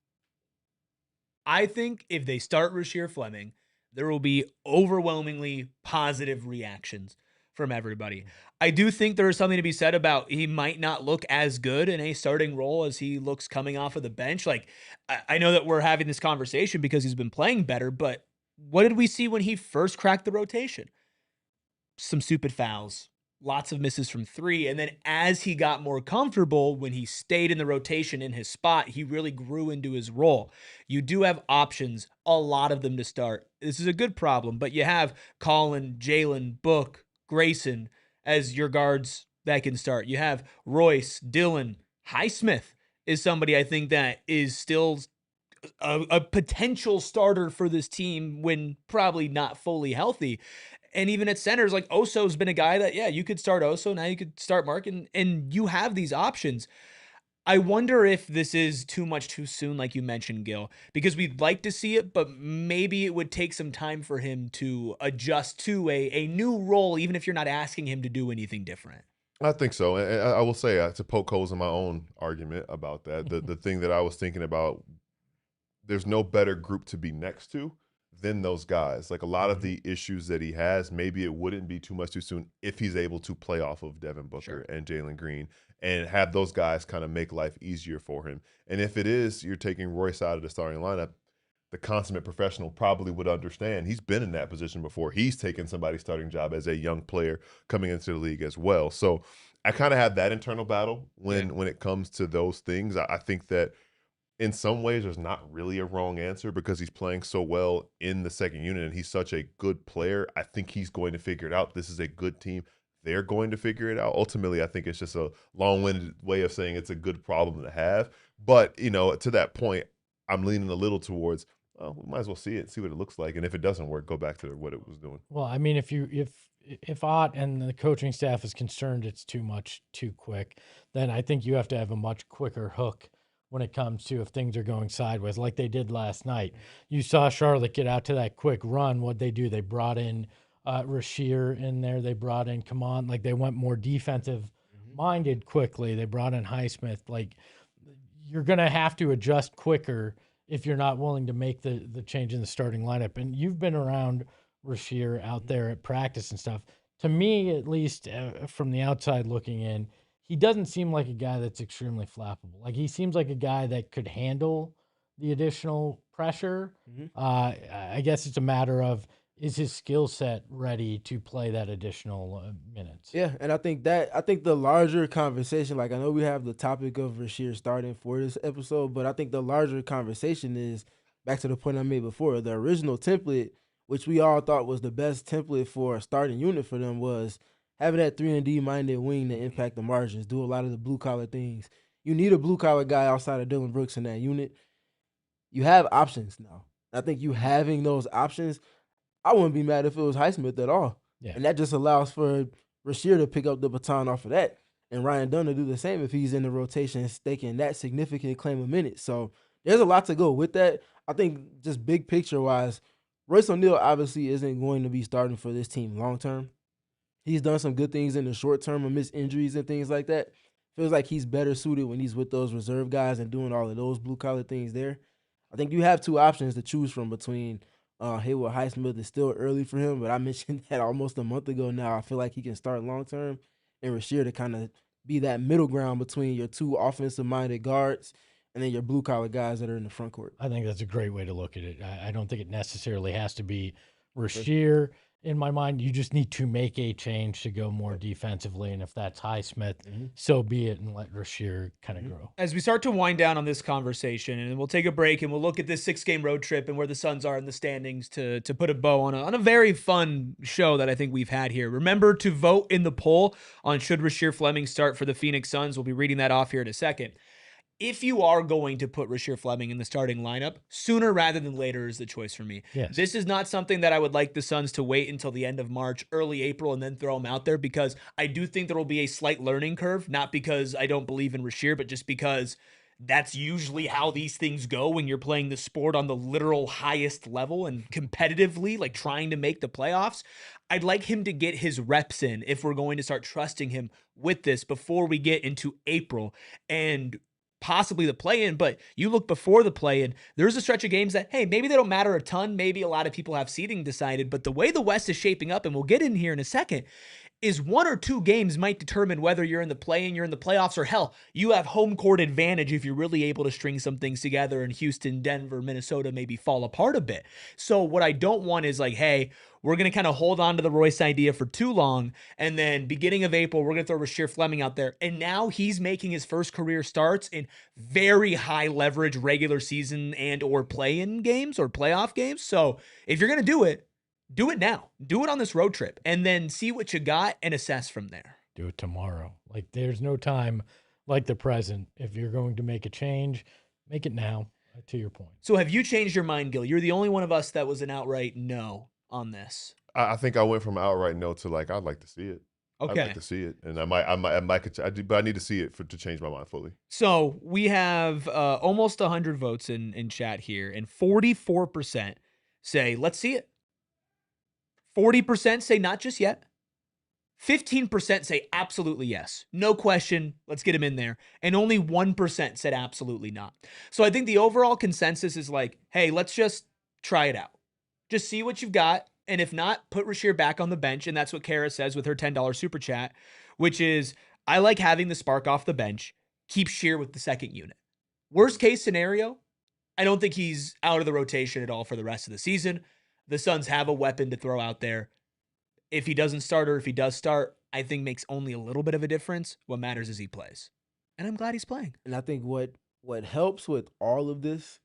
I think if they start Rasheer Fleming, there will be overwhelmingly positive reactions from everybody. I do think there is something to be said about he might not look as good in a starting role as he looks coming off of the bench. Like, I know that we're having this conversation because he's been playing better, but what did we see when he first cracked the rotation? some stupid fouls, lots of misses from three. And then as he got more comfortable, when he stayed in the rotation in his spot, he really grew into his role. You do have options, a lot of them to start. This is a good problem, but you have Colin, Jalen, Book, Grayson as your guards that can start. You have Royce, Dillon, Highsmith is somebody I think that is still a potential starter for this team when probably not fully healthy. And even at centers, like Oso's been a guy that, yeah, you could start Oso. Now you could start Mark, and you have these options. I wonder if this is too much too soon, like you mentioned, Gil, because we'd like to see it, but maybe it would take some time for him to adjust to a new role, even if you're not asking him to do anything different. I think so. And I will say, to poke holes in my own argument about that, the thing that I was thinking about, there's no better group to be next to than those guys. Like a lot of the issues that he has, maybe it wouldn't be too much too soon if he's able to play off of Devin Booker and Jalen Green and have those guys kind of make life easier for him. And if it is, you're taking Royce out of the starting lineup, the consummate professional probably would understand. He's been in that position before. He's taken somebody's starting job as a young player coming into the league as well. So I kind of have that internal battle when it comes to those things. I think that in some ways, there's not really a wrong answer because he's playing so well in the second unit and he's such a good player. I think he's going to figure it out. This is a good team. They're going to figure it out. Ultimately, I think it's just a long-winded way of saying it's a good problem to have. But, you know, to that point, I'm leaning a little towards, well, we might as well see it, see what it looks like. And if it doesn't work, go back to what it was doing. Well, I mean, if Ott and the coaching staff is concerned it's too much too quick, then I think you have to have a much quicker hook when it comes to if things are going sideways, like they did last night. You saw Charlotte get out to that quick run. What'd they do? They brought in Rasheer in there. They brought in like they went more defensive minded quickly. They brought in Highsmith. Like you're going to have to adjust quicker if you're not willing to make the change in the starting lineup. And you've been around Rasheer out there at practice and stuff. To me, at least from the outside looking in, he doesn't seem like a guy that's extremely flappable. Like he seems like a guy that could handle the additional pressure. I guess it's a matter of, is his skill set ready to play that additional minutes? Yeah, and I think the larger conversation, like I know we have the topic of Rasheer starting for this episode, but I think the larger conversation is back to the point I made before. The original template, which we all thought was the best template for a starting unit for them, was having that 3-and-D minded wing to impact the margins, do a lot of the blue-collar things. You need a blue-collar guy outside of Dillon Brooks in that unit. You have options now. I think you having those options, I wouldn't be mad if it was Highsmith at all. Yeah. And that just allows for Rasheer to pick up the baton off of that and Ryan Dunn to do the same if he's in the rotation, staking that significant claim of minutes. So there's a lot to go with that. I think just big picture-wise, Royce O'Neal obviously isn't going to be starting for this team long-term. He's done some good things in the short term amidst injuries and things like that. Feels like he's better suited when he's with those reserve guys and doing all of those blue-collar things there. I think you have two options to choose from between Haywood Highsmith. Is still early for him, but I mentioned that almost a month ago now. I feel like he can start long-term, and Rasheer to kind of be that middle ground between your two offensive-minded guards and then your blue-collar guys that are in the front court. I think that's a great way to look at it. I don't think it necessarily has to be Rasheer. In my mind, you just need to make a change to go more defensively, and if that's Highsmith, so be it, and let Rasheer kind of grow. As we start to wind down on this conversation, and we'll take a break, and we'll look at this 6-game road trip and where the Suns are in the standings to put a bow on a very fun show that I think we've had here. Remember to vote in the poll on should Rasheer Fleming start for the Phoenix Suns. We'll be reading that off here in a second. If you are going to put Rasheer Fleming in the starting lineup, sooner rather than later is the choice for me. Yes. This is not something that I would like the Suns to wait until the end of March, early April, and then throw him out there, because I do think there will be a slight learning curve, not because I don't believe in Rasheer, but just because that's usually how these things go when you're playing the sport on the literal highest level and competitively, like trying to make the playoffs. I'd like him to get his reps in if we're going to start trusting him with this before we get into April and possibly the play-in. But you look before the play-in, there's a stretch of games that, hey, maybe they don't matter a ton. Maybe a lot of people have seeding decided, but the way the West is shaping up, and we'll get in here in a second, is 1 or 2 games might determine whether you're in the play-in, you're in the playoffs, or hell, you have home court advantage if you're really able to string some things together and Houston, Denver, Minnesota maybe fall apart a bit. So what I don't want is like, hey, we're going to kind of hold on to the Royce idea for too long, and then beginning of April, we're going to throw Rasheer Fleming out there, and now he's making his first career starts in very high leverage regular season and or play-in games or playoff games. So if you're going to do it now. Do it on this road trip and then see what you got and assess from there. Do it tomorrow. Like, there's no time like the present. If you're going to make a change, make it now, to your point. So have you changed your mind, Gil? You're the only one of us that was an outright no on this. I think I went from outright no to like, I'd like to see it. Okay. I'd like to see it. And I might, but I need to see it to change my mind fully. So we have almost 100 votes in chat here, and 44% say, let's see it. 40% say not just yet. 15% say absolutely yes. No question. Let's get him in there. And only 1% said absolutely not. So I think the overall consensus is like, hey, let's just try it out. Just see what you've got. And if not, put Rasheer back on the bench. And that's what Kara says with her $10 super chat, which is, I like having the spark off the bench. Keep Sheer with the second unit. Worst case scenario, I don't think he's out of the rotation at all for the rest of the season. The Suns have a weapon to throw out there. If he doesn't start or if he does start, I think makes only a little bit of a difference. What matters is he plays. And I'm glad he's playing. And I think what helps with all of this,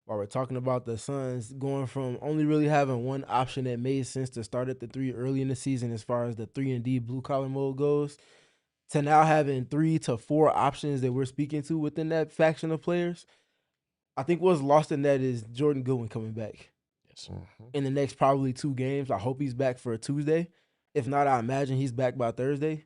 while we're talking about the Suns going from only really having one option that made sense to start at the 3 early in the season as far as the 3-and-D blue-collar mode goes, to now having 3 to 4 options that we're speaking to within that faction of players, I think what's lost in that is Jordan Goodwin coming back. In the next probably 2 games. I hope he's back for a Tuesday. If not, I imagine he's back by Thursday.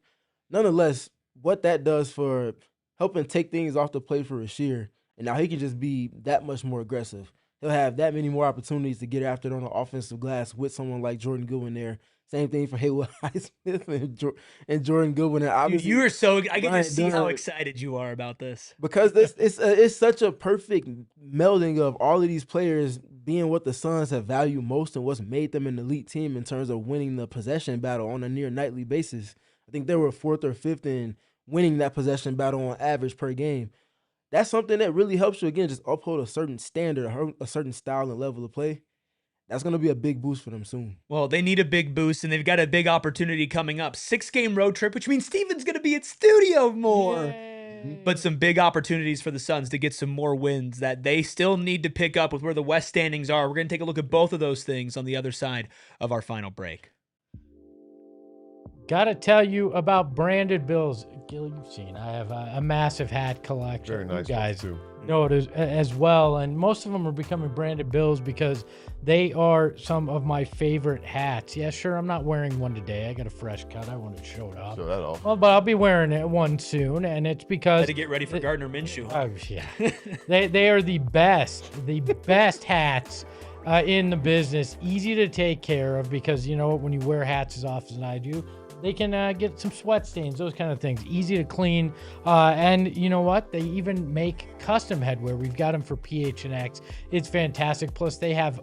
Nonetheless, what that does for helping take things off the plate for Rasheer, and now he can just be that much more aggressive. He'll have that many more opportunities to get after it on the offensive glass with someone like Jordan Goodwin there. Same thing for Haywood Highsmith and Jordan Goodwin. And obviously, you are so. I get to see how Dillon, excited you are about this because it's such a perfect melding of all of these players being what the Suns have valued most and what's made them an elite team in terms of winning the possession battle on a near nightly basis. I think they were 4th or 5th in winning that possession battle on average per game. That's something that really helps you, again, just uphold a certain standard, a certain style and level of play. That's going to be a big boost for them soon. Well, they need a big boost, and they've got a big opportunity coming up. 6-game road trip, which means Steven's going to be at studio more. Yay. But some big opportunities for the Suns to get some more wins that they still need to pick up with where the West standings are. We're going to take a look at both of those things on the other side of our final break. Got to tell you about branded bills. Gil, you've seen I have a massive hat collection. Very nice, you guys too. know it as well, and most of them are becoming branded bills because they are some of my favorite hats. Yeah, sure, I'm not wearing one today. I got a fresh cut. I wanted to show it off. Show that off. Well, but I'll be wearing one soon, and it's because had to get ready for Gardner Minshew. Oh yeah, they are the best hats in the business. Easy to take care of because you know what, when you wear hats as often as I do, they can get some sweat stains, those kind of things. Easy to clean. And you know what? They even make custom headwear. We've got them for PHNX. It's fantastic. Plus, they have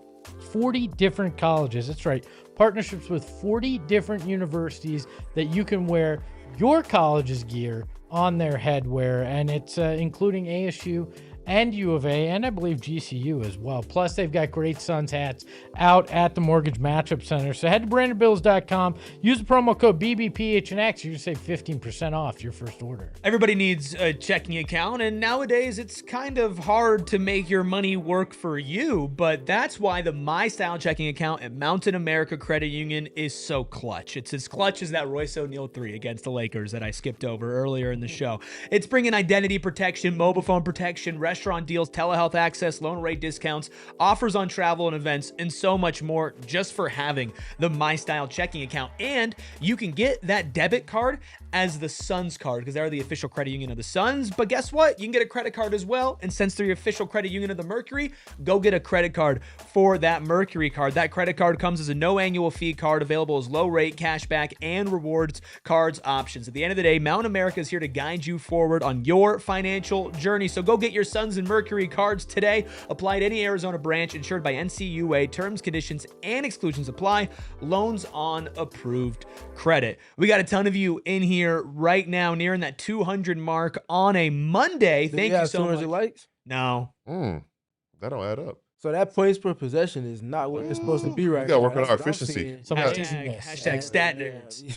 40 different colleges. That's right. Partnerships with 40 different universities that you can wear your college's gear on their headwear. And it's including ASU and U of A, and I believe GCU as well. Plus, they've got great Suns hats out at the Mortgage Matchup Center. So head to brandedbills.com, use the promo code BBPHNX. You're going to save 15% off your first order. Everybody needs a checking account, and nowadays it's kind of hard to make your money work for you, but that's why the My Style checking account at Mountain America Credit Union is so clutch. It's as clutch as that Royce O'Neal 3 against the Lakers that I skipped over earlier in the show. It's bringing identity protection, mobile phone protection, restaurant deals, telehealth access, loan rate discounts, offers on travel and events, and so much more just for having the My Style checking account. And you can get that debit card as the Suns card because they're the official credit union of the Suns. But guess what? You can get a credit card as well. And since they're the official credit union of the Mercury, go get a credit card for that Mercury card. That credit card comes as a no annual fee card available as low rate, cashback, and rewards cards options. At the end of the day, Mountain America is here to guide you forward on your financial journey. So go get your Suns Suns and Mercury cards today. Applied any Arizona branch insured by NCUA. Terms, conditions, and exclusions apply. Loans on approved credit. We got a ton of you in here right now, nearing that 200 mark on a Monday. Thank you so much. 200 likes? No. That don't add up. So that points per possession is not what it's supposed to be right now. We got to work on our That's what I'm efficiency. seeing. Some Hashtag stat nerds.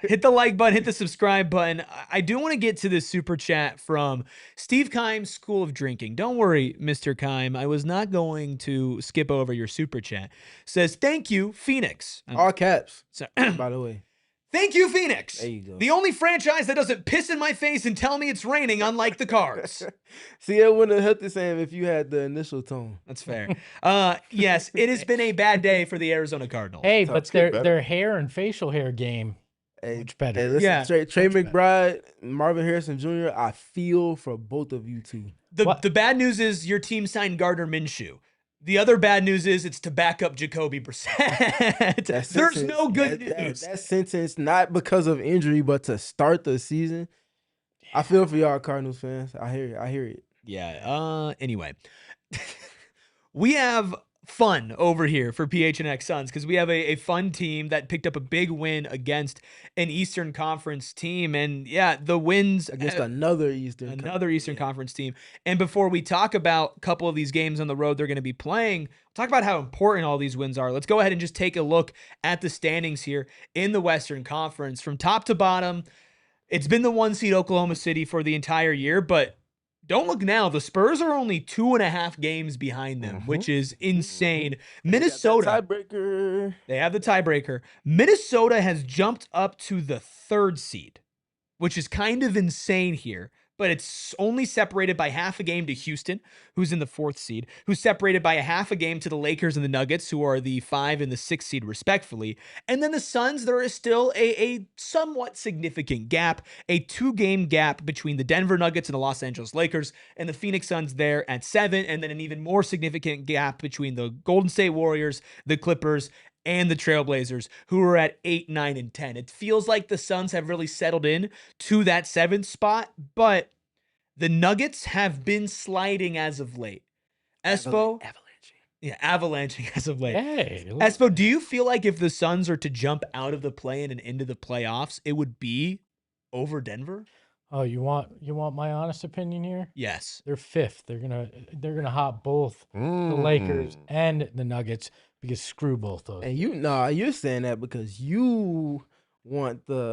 Hit the like button, hit the subscribe button. I do want to get to this super chat from Steve Keim's School of Drinking. Don't worry, Mr. Keim. I was not going to skip over your super chat. Says, thank you, Phoenix. All caps, So, by the way. thank you, Phoenix. There you go. The only franchise that doesn't piss in my face and tell me it's raining, unlike the Cards. See, it wouldn't have helped the same if you had the initial tone. That's fair. Yes, it has been a bad day for the Arizona Cardinals. Hey, Tough but to get their hair and facial hair game Hey, much better. Hey, listen, Yeah. Trey McBride, Marvin Harrison Jr., I feel for both of you two. The bad news is your team signed Gardner Minshew. The other bad news is it's to back up Jacoby Brissett. There's no good news. That sentence, not because of injury, but to start the season. I feel for y'all Cardinals fans. I hear it. Yeah. Anyway, we have fun over here for PHNX Suns because we have a fun team that picked up a big win against an Eastern Conference team. And yeah, the wins Against another Eastern Conference team. And before we talk about a couple of these games on the road they're going to be playing, talk about how important all these wins are. Let's go ahead and just take a look at the standings here in the Western Conference. From top to bottom, it's been the 1 seed Oklahoma City for the entire year, but don't look now. The Spurs are only 2.5 games behind them, which is insane. Minnesota. Tiebreaker. They have the tiebreaker. Minnesota has jumped up to the 3rd seed, which is kind of insane here. But it's only separated by half a game to Houston, who's in the 4th seed, who's separated by a half a game to the Lakers and the Nuggets, who are the 5 and the 6th seed, respectfully. And then the Suns, there is still a somewhat significant gap, a 2-game gap between the Denver Nuggets and the Los Angeles Lakers, and the Phoenix Suns there at 7, and then an even more significant gap between the Golden State Warriors, the Clippers, and the Trailblazers, who are at 8, 9, and 10. It feels like the Suns have really settled in to that 7th spot, but the Nuggets have been sliding as of late. Espo? Avalanching as of late. Hey, look. Espo, do you feel like if the Suns are to jump out of the play-in and into the playoffs, it would be over Denver? Oh, you want my honest opinion here? Yes. They're 5th. They're gonna hop both the Lakers and the Nuggets because screw both those. And you're saying that because you want the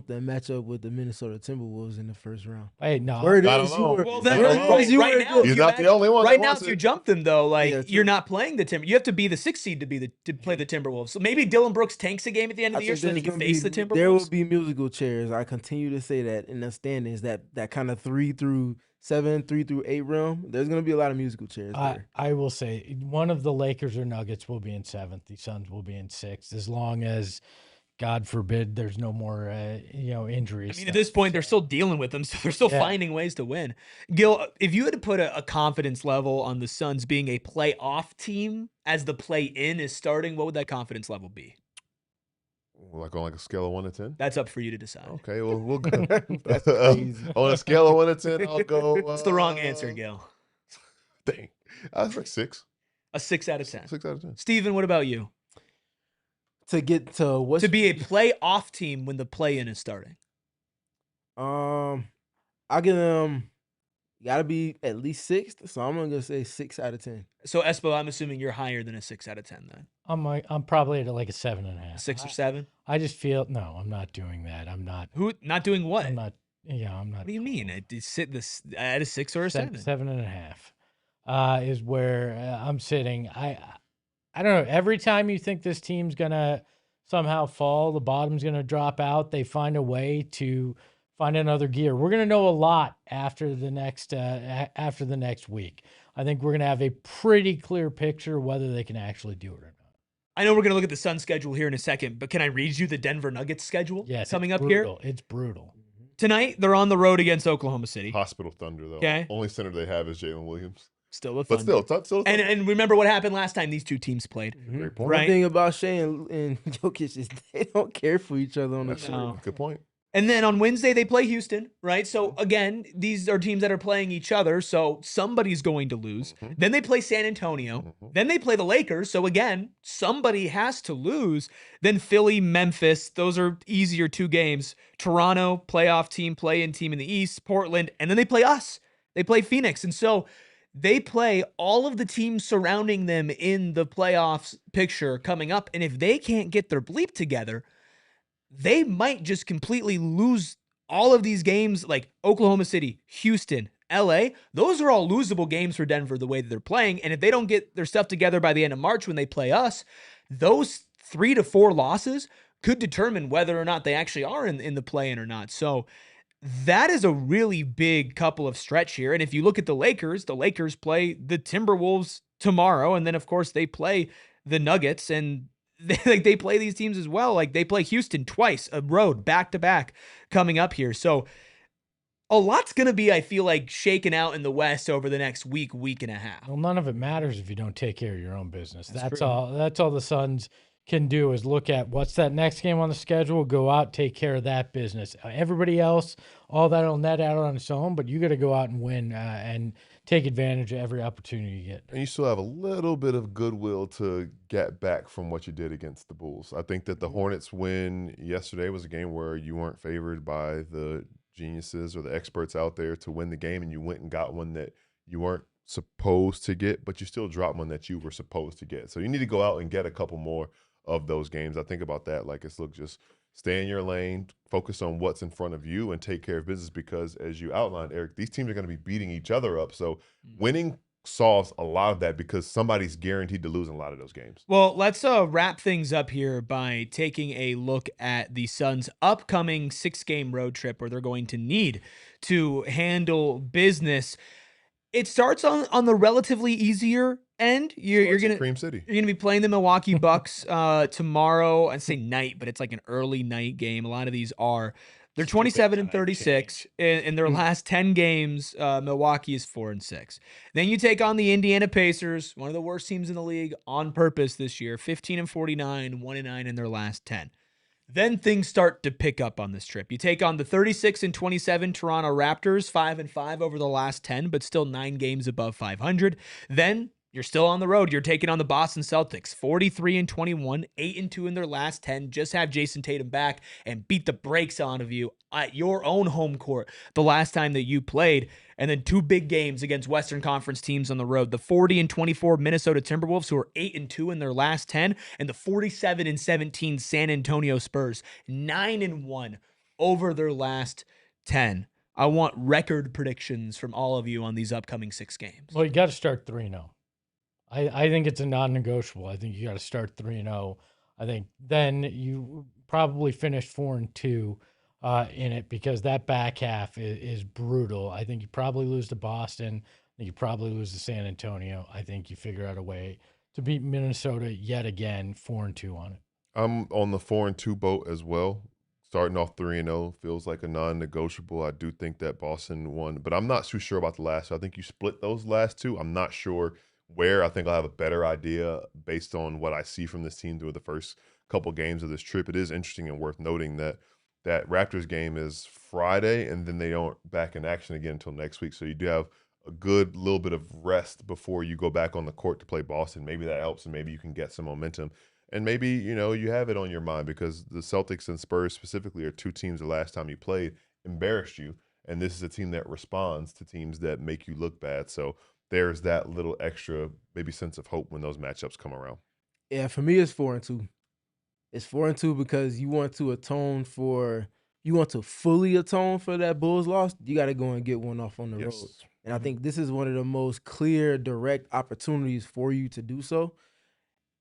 matchup with the Minnesota Timberwolves in the first round. Hey, no. Word I is don't you know. were- Well, word then, is right you now, were- if He's you not the only one. Right that now, wants if you it. jump them though, like Yeah, true. you're not playing the Timber. You have to be the 6th seed to play the Timberwolves. So maybe Dillon Brooks tanks a game at the end of the year, so then you can face the Timberwolves. There will be musical chairs. I continue to say that in the standings, that kind of 3 through 7, 3 through 8 realm. There's going to be a lot of musical chairs there. I will say one of the Lakers or Nuggets will be in 7th. The Suns will be in 6th, as long as, God forbid, there's no more injuries. I mean, at this point, they're still dealing with them, so they're still finding ways to win. Gil, if you had to put a confidence level on the Suns being a playoff team as the play-in is starting, what would that confidence level be? Like on a scale of 1 to 10? That's up for you to decide. Okay, well, we'll go. That's crazy. On a scale of 1 to 10, I'll go. It's the wrong answer, Gil. Dang. I was like 6. A 6 out of 10. 6 out of 10. Steven, what about you? To get to what's To be a playoff team when the play-in is starting. I give them gotta be at least 6th, so I'm gonna say 6 out of 10. So, Espo, I'm assuming you're higher than a 6 out of 10 then. I'm probably at like a 7.5. 6 or 7? I just feel I'm not doing that. I'm not. Who? Not doing what? I'm not. I'm not. What do you mean? It's sit this at a 6 or a 7? 7.5 is where I'm sitting. I don't know. Every time you think this team's gonna somehow fall, the bottom's gonna drop out, they find a way to find another gear. We're gonna know a lot after the next week. I think we're gonna have a pretty clear picture whether they can actually do it or not. I know we're going to look at the Suns schedule here in a second, but can I read you the Denver Nuggets schedule coming up here? It's brutal. Tonight, they're on the road against Oklahoma City. Hospital Thunder, though. Okay. Only center they have is Jalen Williams. Still a But Thunder. still. And remember what happened last time these two teams played. Great point. Right. One thing about Shea and Jokic is they don't care for each other on the That's court. No. a good point. And then on Wednesday, they play Houston, right? So again, these are teams that are playing each other. So somebody's going to lose. Then they play San Antonio. Then they play the Lakers. So again, somebody has to lose. Then Philly, Memphis. Those are easier 2 games. Toronto, playoff team, play-in team in the East. Portland. And then they play us. They play Phoenix. And so they play all of the teams surrounding them in the playoffs picture coming up. And if they can't get their bleep together, they might just completely lose all of these games, like Oklahoma City, Houston, LA. Those are all losable games for Denver the way that they're playing. And if they don't get their stuff together by the end of March when they play us, those 3 to 4 losses could determine whether or not they actually are in the play-in or not. So that is a really big couple of stretch here. And if you look at the Lakers play the Timberwolves tomorrow. And then, of course, they play the Nuggets, and they play these teams as well. Like, they play Houston twice, a road, back-to-back coming up here. So a lot's going to be, I feel like, shaken out in the West over the next week and a half. Well, none of it matters if you don't take care of your own business. That's all the Suns can do is look at what's that next game on the schedule, go out, take care of that business. Everybody else, all that'll net out on its own, but you got to go out and win and take advantage of every opportunity you get. And you still have a little bit of goodwill to get back from what you did against the Bulls. I think that the Hornets win yesterday was a game where you weren't favored by the geniuses or the experts out there to win the game, and you went and got one that you weren't supposed to get, but you still dropped one that you were supposed to get. So you need to go out and get a couple more of those games. I think about that like, it's look, just stay in your lane, focus on what's in front of you, and take care of business, because as you outlined, Eric, these teams are going to be beating each other up. So winning solves a lot of that, because somebody's guaranteed to lose in a lot of those games. Well, let's wrap things up here by taking a look at the Suns' upcoming 6-game road trip where they're going to need to handle business. It starts on the relatively easier end. You're gonna Cream City. You're gonna be playing the Milwaukee Bucks tomorrow. I'd say night, but it's like an early night game. A lot of these are. They're 27-36 in their last 10 games. Milwaukee is 4-6. Then you take on the Indiana Pacers, one of the worst teams in the league on purpose this year. 15-49, 1-9 in their last 10. Then things start to pick up on this trip. You take on the 36-27 Toronto Raptors, 5-5 over the last 10, but still 9 games above 500. Then you're still on the road. You're taking on the Boston Celtics, 43-21, 8-2 in their last 10. Just have Jason Tatum back and beat the brakes on of you at your own home court the last time that you played. And then 2 big games against Western Conference teams on the road. The 40-24 Minnesota Timberwolves, who are 8-2 in their last 10, and the 47-17 San Antonio Spurs, 9-1 over their last 10. I want record predictions from all of you on these upcoming 6 games. Well, you got to start 3-0. I think it's a non-negotiable. I think you got to start 3-0. I think then you probably finish 4-2 in it, because that back half is brutal. I think you probably lose to Boston. I think you probably lose to San Antonio. I think you figure out a way to beat Minnesota yet again, 4-2 on it. I'm on the 4-2 boat as well. Starting off 3-0 feels like a non-negotiable. I do think that Boston won, but I'm not too sure about the last. I think you split those last 2. I'm not sure where. I think I'll have a better idea based on what I see from this team through the first couple games of this trip. It is interesting and worth noting that that Raptors game is Friday, and then they aren't back in action again until next week. So you do have a good little bit of rest before you go back on the court to play Boston. Maybe that helps, and maybe you can get some momentum. And maybe, you know, you have it on your mind, because the Celtics and Spurs specifically are 2 teams the last time you played embarrassed you. And this is a team that responds to teams that make you look bad. So there's that little extra maybe sense of hope when those matchups come around. Yeah, for me, it's 4-2. It's 4-2 because you want to fully atone for that Bulls loss. You got to go and get one off on the road. And I think this is one of the most clear, direct opportunities for you to do so.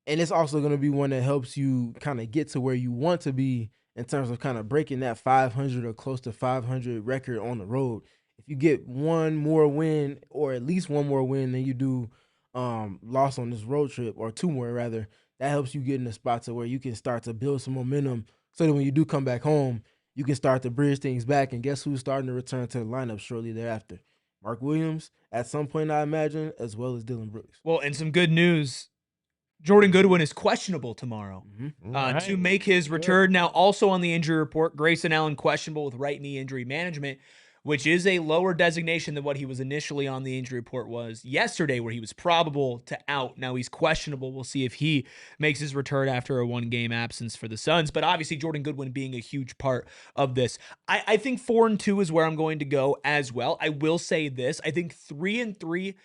And it's also going to be one that helps you kind of get to where you want to be in terms of kind of breaking that 500 or close to 500 record on the road. If you get one more win, or at least one more win than you do loss on this road trip, or 2 more rather, that helps you get in a spot to where you can start to build some momentum, so that when you do come back home, you can start to bridge things back. And guess who's starting to return to the lineup shortly thereafter? Mark Williams, at some point, I imagine, as well as Dillon Brooks. Well, and some good news. Jordan Goodwin is questionable tomorrow All to right. make his return. Now, also on the injury report, Grayson Allen questionable with right knee injury management, which is a lower designation than what he was initially on the injury report was yesterday, where he was probable to out. Now he's questionable. We'll see if he makes his return after a 1-game absence for the Suns. But obviously, Jordan Goodwin being a huge part of this. I think 4-2 is where I'm going to go as well. I will say this. I think 3-3,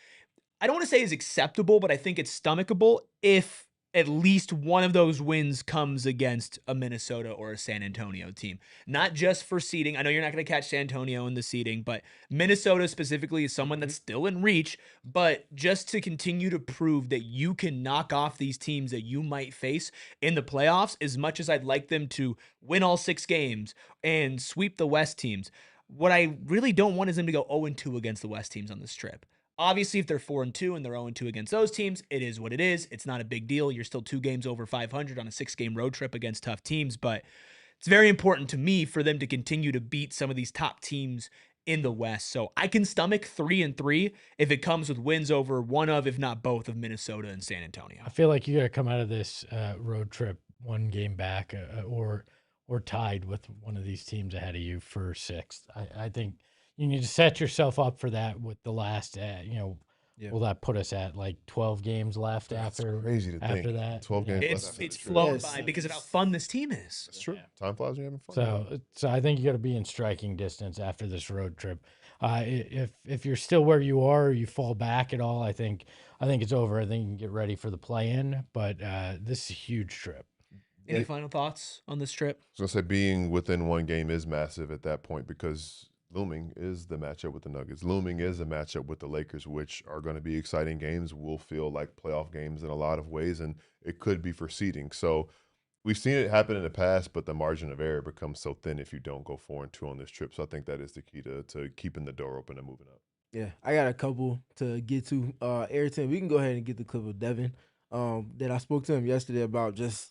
I don't want to say is acceptable, but I think it's stomachable if at least one of those wins comes against a Minnesota or a San Antonio team. Not just for seeding. I know you're not going to catch San Antonio in the seeding, but Minnesota specifically is someone that's still in reach. But just to continue to prove that you can knock off these teams that you might face in the playoffs, as much as I'd like them to win all 6 games and sweep the West teams, what I really don't want is them to go 0-2 against the West teams on this trip. Obviously, if they're 4-2 and they're 0-2 against those teams, it is what it is. It's not a big deal. You're still 2 games over 500 on a 6-game road trip against tough teams. But it's very important to me for them to continue to beat some of these top teams in the West. So I can stomach 3-3 if it comes with wins over one of, if not both, of Minnesota and San Antonio. I feel like you got to come out of this road trip 1 game back or tied with one of these teams ahead of you for 6th. I think you need to set yourself up for that with the last, will that put us at like 12 games left after that? 12 games left. It's flown by because of how fun this team is. That's true. Time flies when you're having fun. So I think you got to be in striking distance after this road trip. If you're still where you are, or you fall back at all, I think it's over. I think you can get ready for the play-in, but this is a huge trip. Any final thoughts on this trip? I was going to say being within 1 game is massive at that point because looming is the matchup with the Nuggets. Looming is a matchup with the Lakers, which are going to be exciting games. Will feel like playoff games in a lot of ways, and it could be for seeding. So we've seen it happen in the past, but the margin of error becomes so thin if you don't go 4-2 on this trip. So I think that is the key to keeping the door open and moving up. Yeah, I got a couple to get to. Ayrton, we can go ahead and get the clip of Devin that I spoke to him yesterday about. Just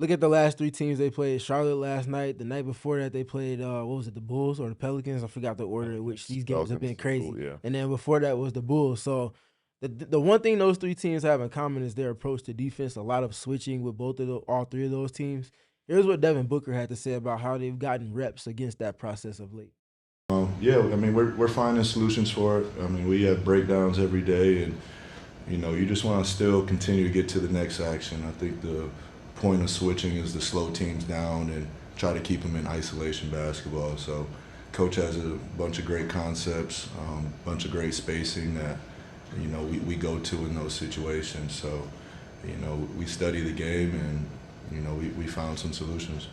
look at the last 3 teams they played. Charlotte last night. The night before that, they played, the Bulls or the Pelicans? I forgot the order in which these games have been crazy. Cool, yeah. And then before that was the Bulls. So the one thing those 3 teams have in common is their approach to defense. A lot of switching with all 3 of those teams. Here's what Devin Booker had to say about how they've gotten reps against that process of late. Yeah, I mean, we're finding solutions for it. I mean, we have breakdowns every day, and, you just want to still continue to get to the next action. I think the point of switching is to slow teams down and try to keep them in isolation basketball. So coach has a bunch of great concepts, bunch of great spacing that, we go to in those situations. So, we study the game and, we found some solutions.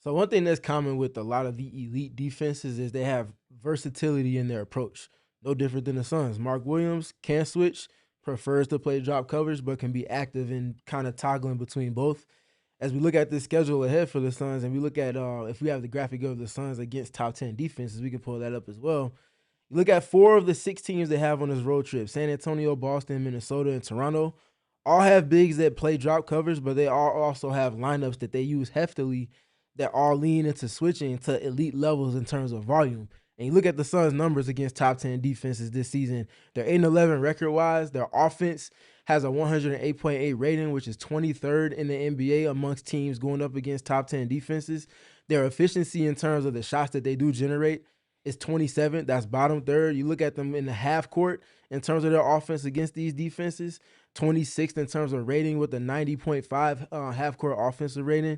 So one thing that's common with a lot of the elite defenses is they have versatility in their approach. No different than the Suns. Mark Williams can switch, prefers to play drop coverage, but can be active in kind of toggling between both. As we look at this schedule ahead for the Suns, and we look at if we have the graphic of the Suns against top 10 defenses, we can pull that up as well. You look at 4 of the 6 teams they have on this road trip: San Antonio, Boston, Minnesota, and Toronto. All have bigs that play drop coverage, but they all also have lineups that they use heftily that all lean into switching to elite levels in terms of volume. And you look at the Suns' numbers against top 10 defenses this season, they're 8-11 record-wise. Their offense has a 108.8 rating, which is 23rd in the NBA amongst teams going up against top 10 defenses. Their efficiency in terms of the shots that they do generate is 27th. That's bottom third. You look at them in the half court in terms of their offense against these defenses, 26th in terms of rating with a 90.5 half-court offensive rating.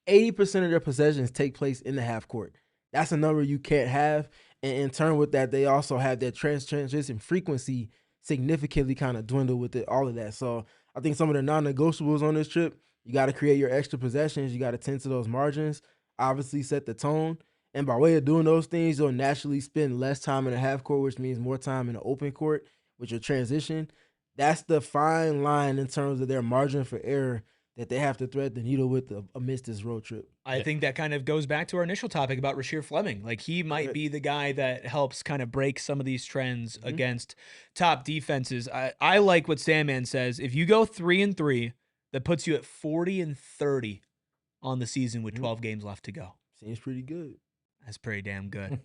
80% of their possessions take place in the half court. That's a number you can't have. And in turn with that, they also have their transition frequency significantly kind of dwindle with all of that. So I think some of the non-negotiables on this trip, you got to create your extra possessions. You got to tend to those margins, obviously set the tone. And by way of doing those things, you'll naturally spend less time in the half court, which means more time in the open court with your transition. That's the fine line in terms of their margin for error that they have to thread the needle with amidst this road trip. I think that kind of goes back to our initial topic about Rasheer Fleming. Like, he might be the guy that helps kind of break some of these trends against top defenses. I like what Sandman says. If you go 3-3, that puts you at 40-30 on the season with 12 games left to go. Seems pretty good. That's pretty damn good.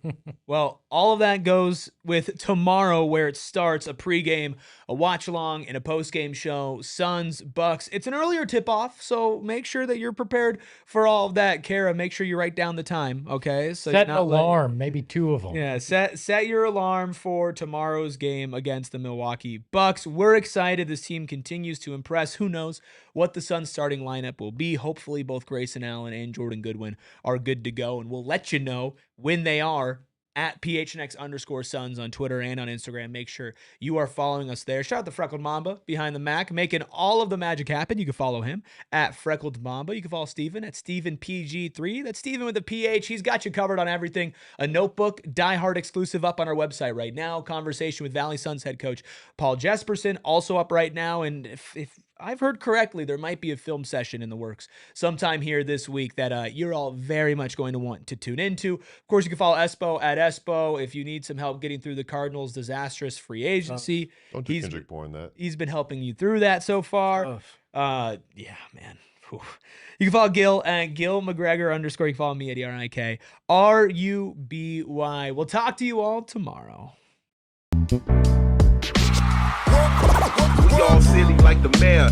Well, all of that goes with tomorrow, where it starts a pregame, a watch along, and a postgame show. Suns, Bucks. It's an earlier tip off, so make sure that you're prepared for all of that. Kara, make sure you write down the time, okay? So Set an alarm, maybe 2 of them. Yeah, set your alarm for tomorrow's game against the Milwaukee Bucks. We're excited. This team continues to impress. Who knows what the Suns starting lineup will be? Hopefully both Grayson Allen and Jordan Goodwin are good to go, and we'll let you know when they are at PHNX_Suns on Twitter and on Instagram. Make sure you are following us there. Shout out to Freckled Mamba behind the Mac, making all of the magic happen. You can follow him at Freckled Mamba. You can follow Steven at StevenPG3. That's Steven with a PH. He's got you covered on everything. A notebook, diehard exclusive up on our website right now. Conversation with Valley Suns head coach Paul Jesperson also up right now. And if I've heard correctly, there might be a film session in the works sometime here this week that you're all very much going to want to tune into. Of course, you can follow Espo at Espo if you need some help getting through the Cardinals' disastrous free agency. Don't do Kendrick Bourne that. He's been helping you through that so far. Yeah, man. Whew. You can follow Gil at Gil McGregor _. You can follow me at ERIKRUBY. We'll talk to you all tomorrow. We all silly like the mayor.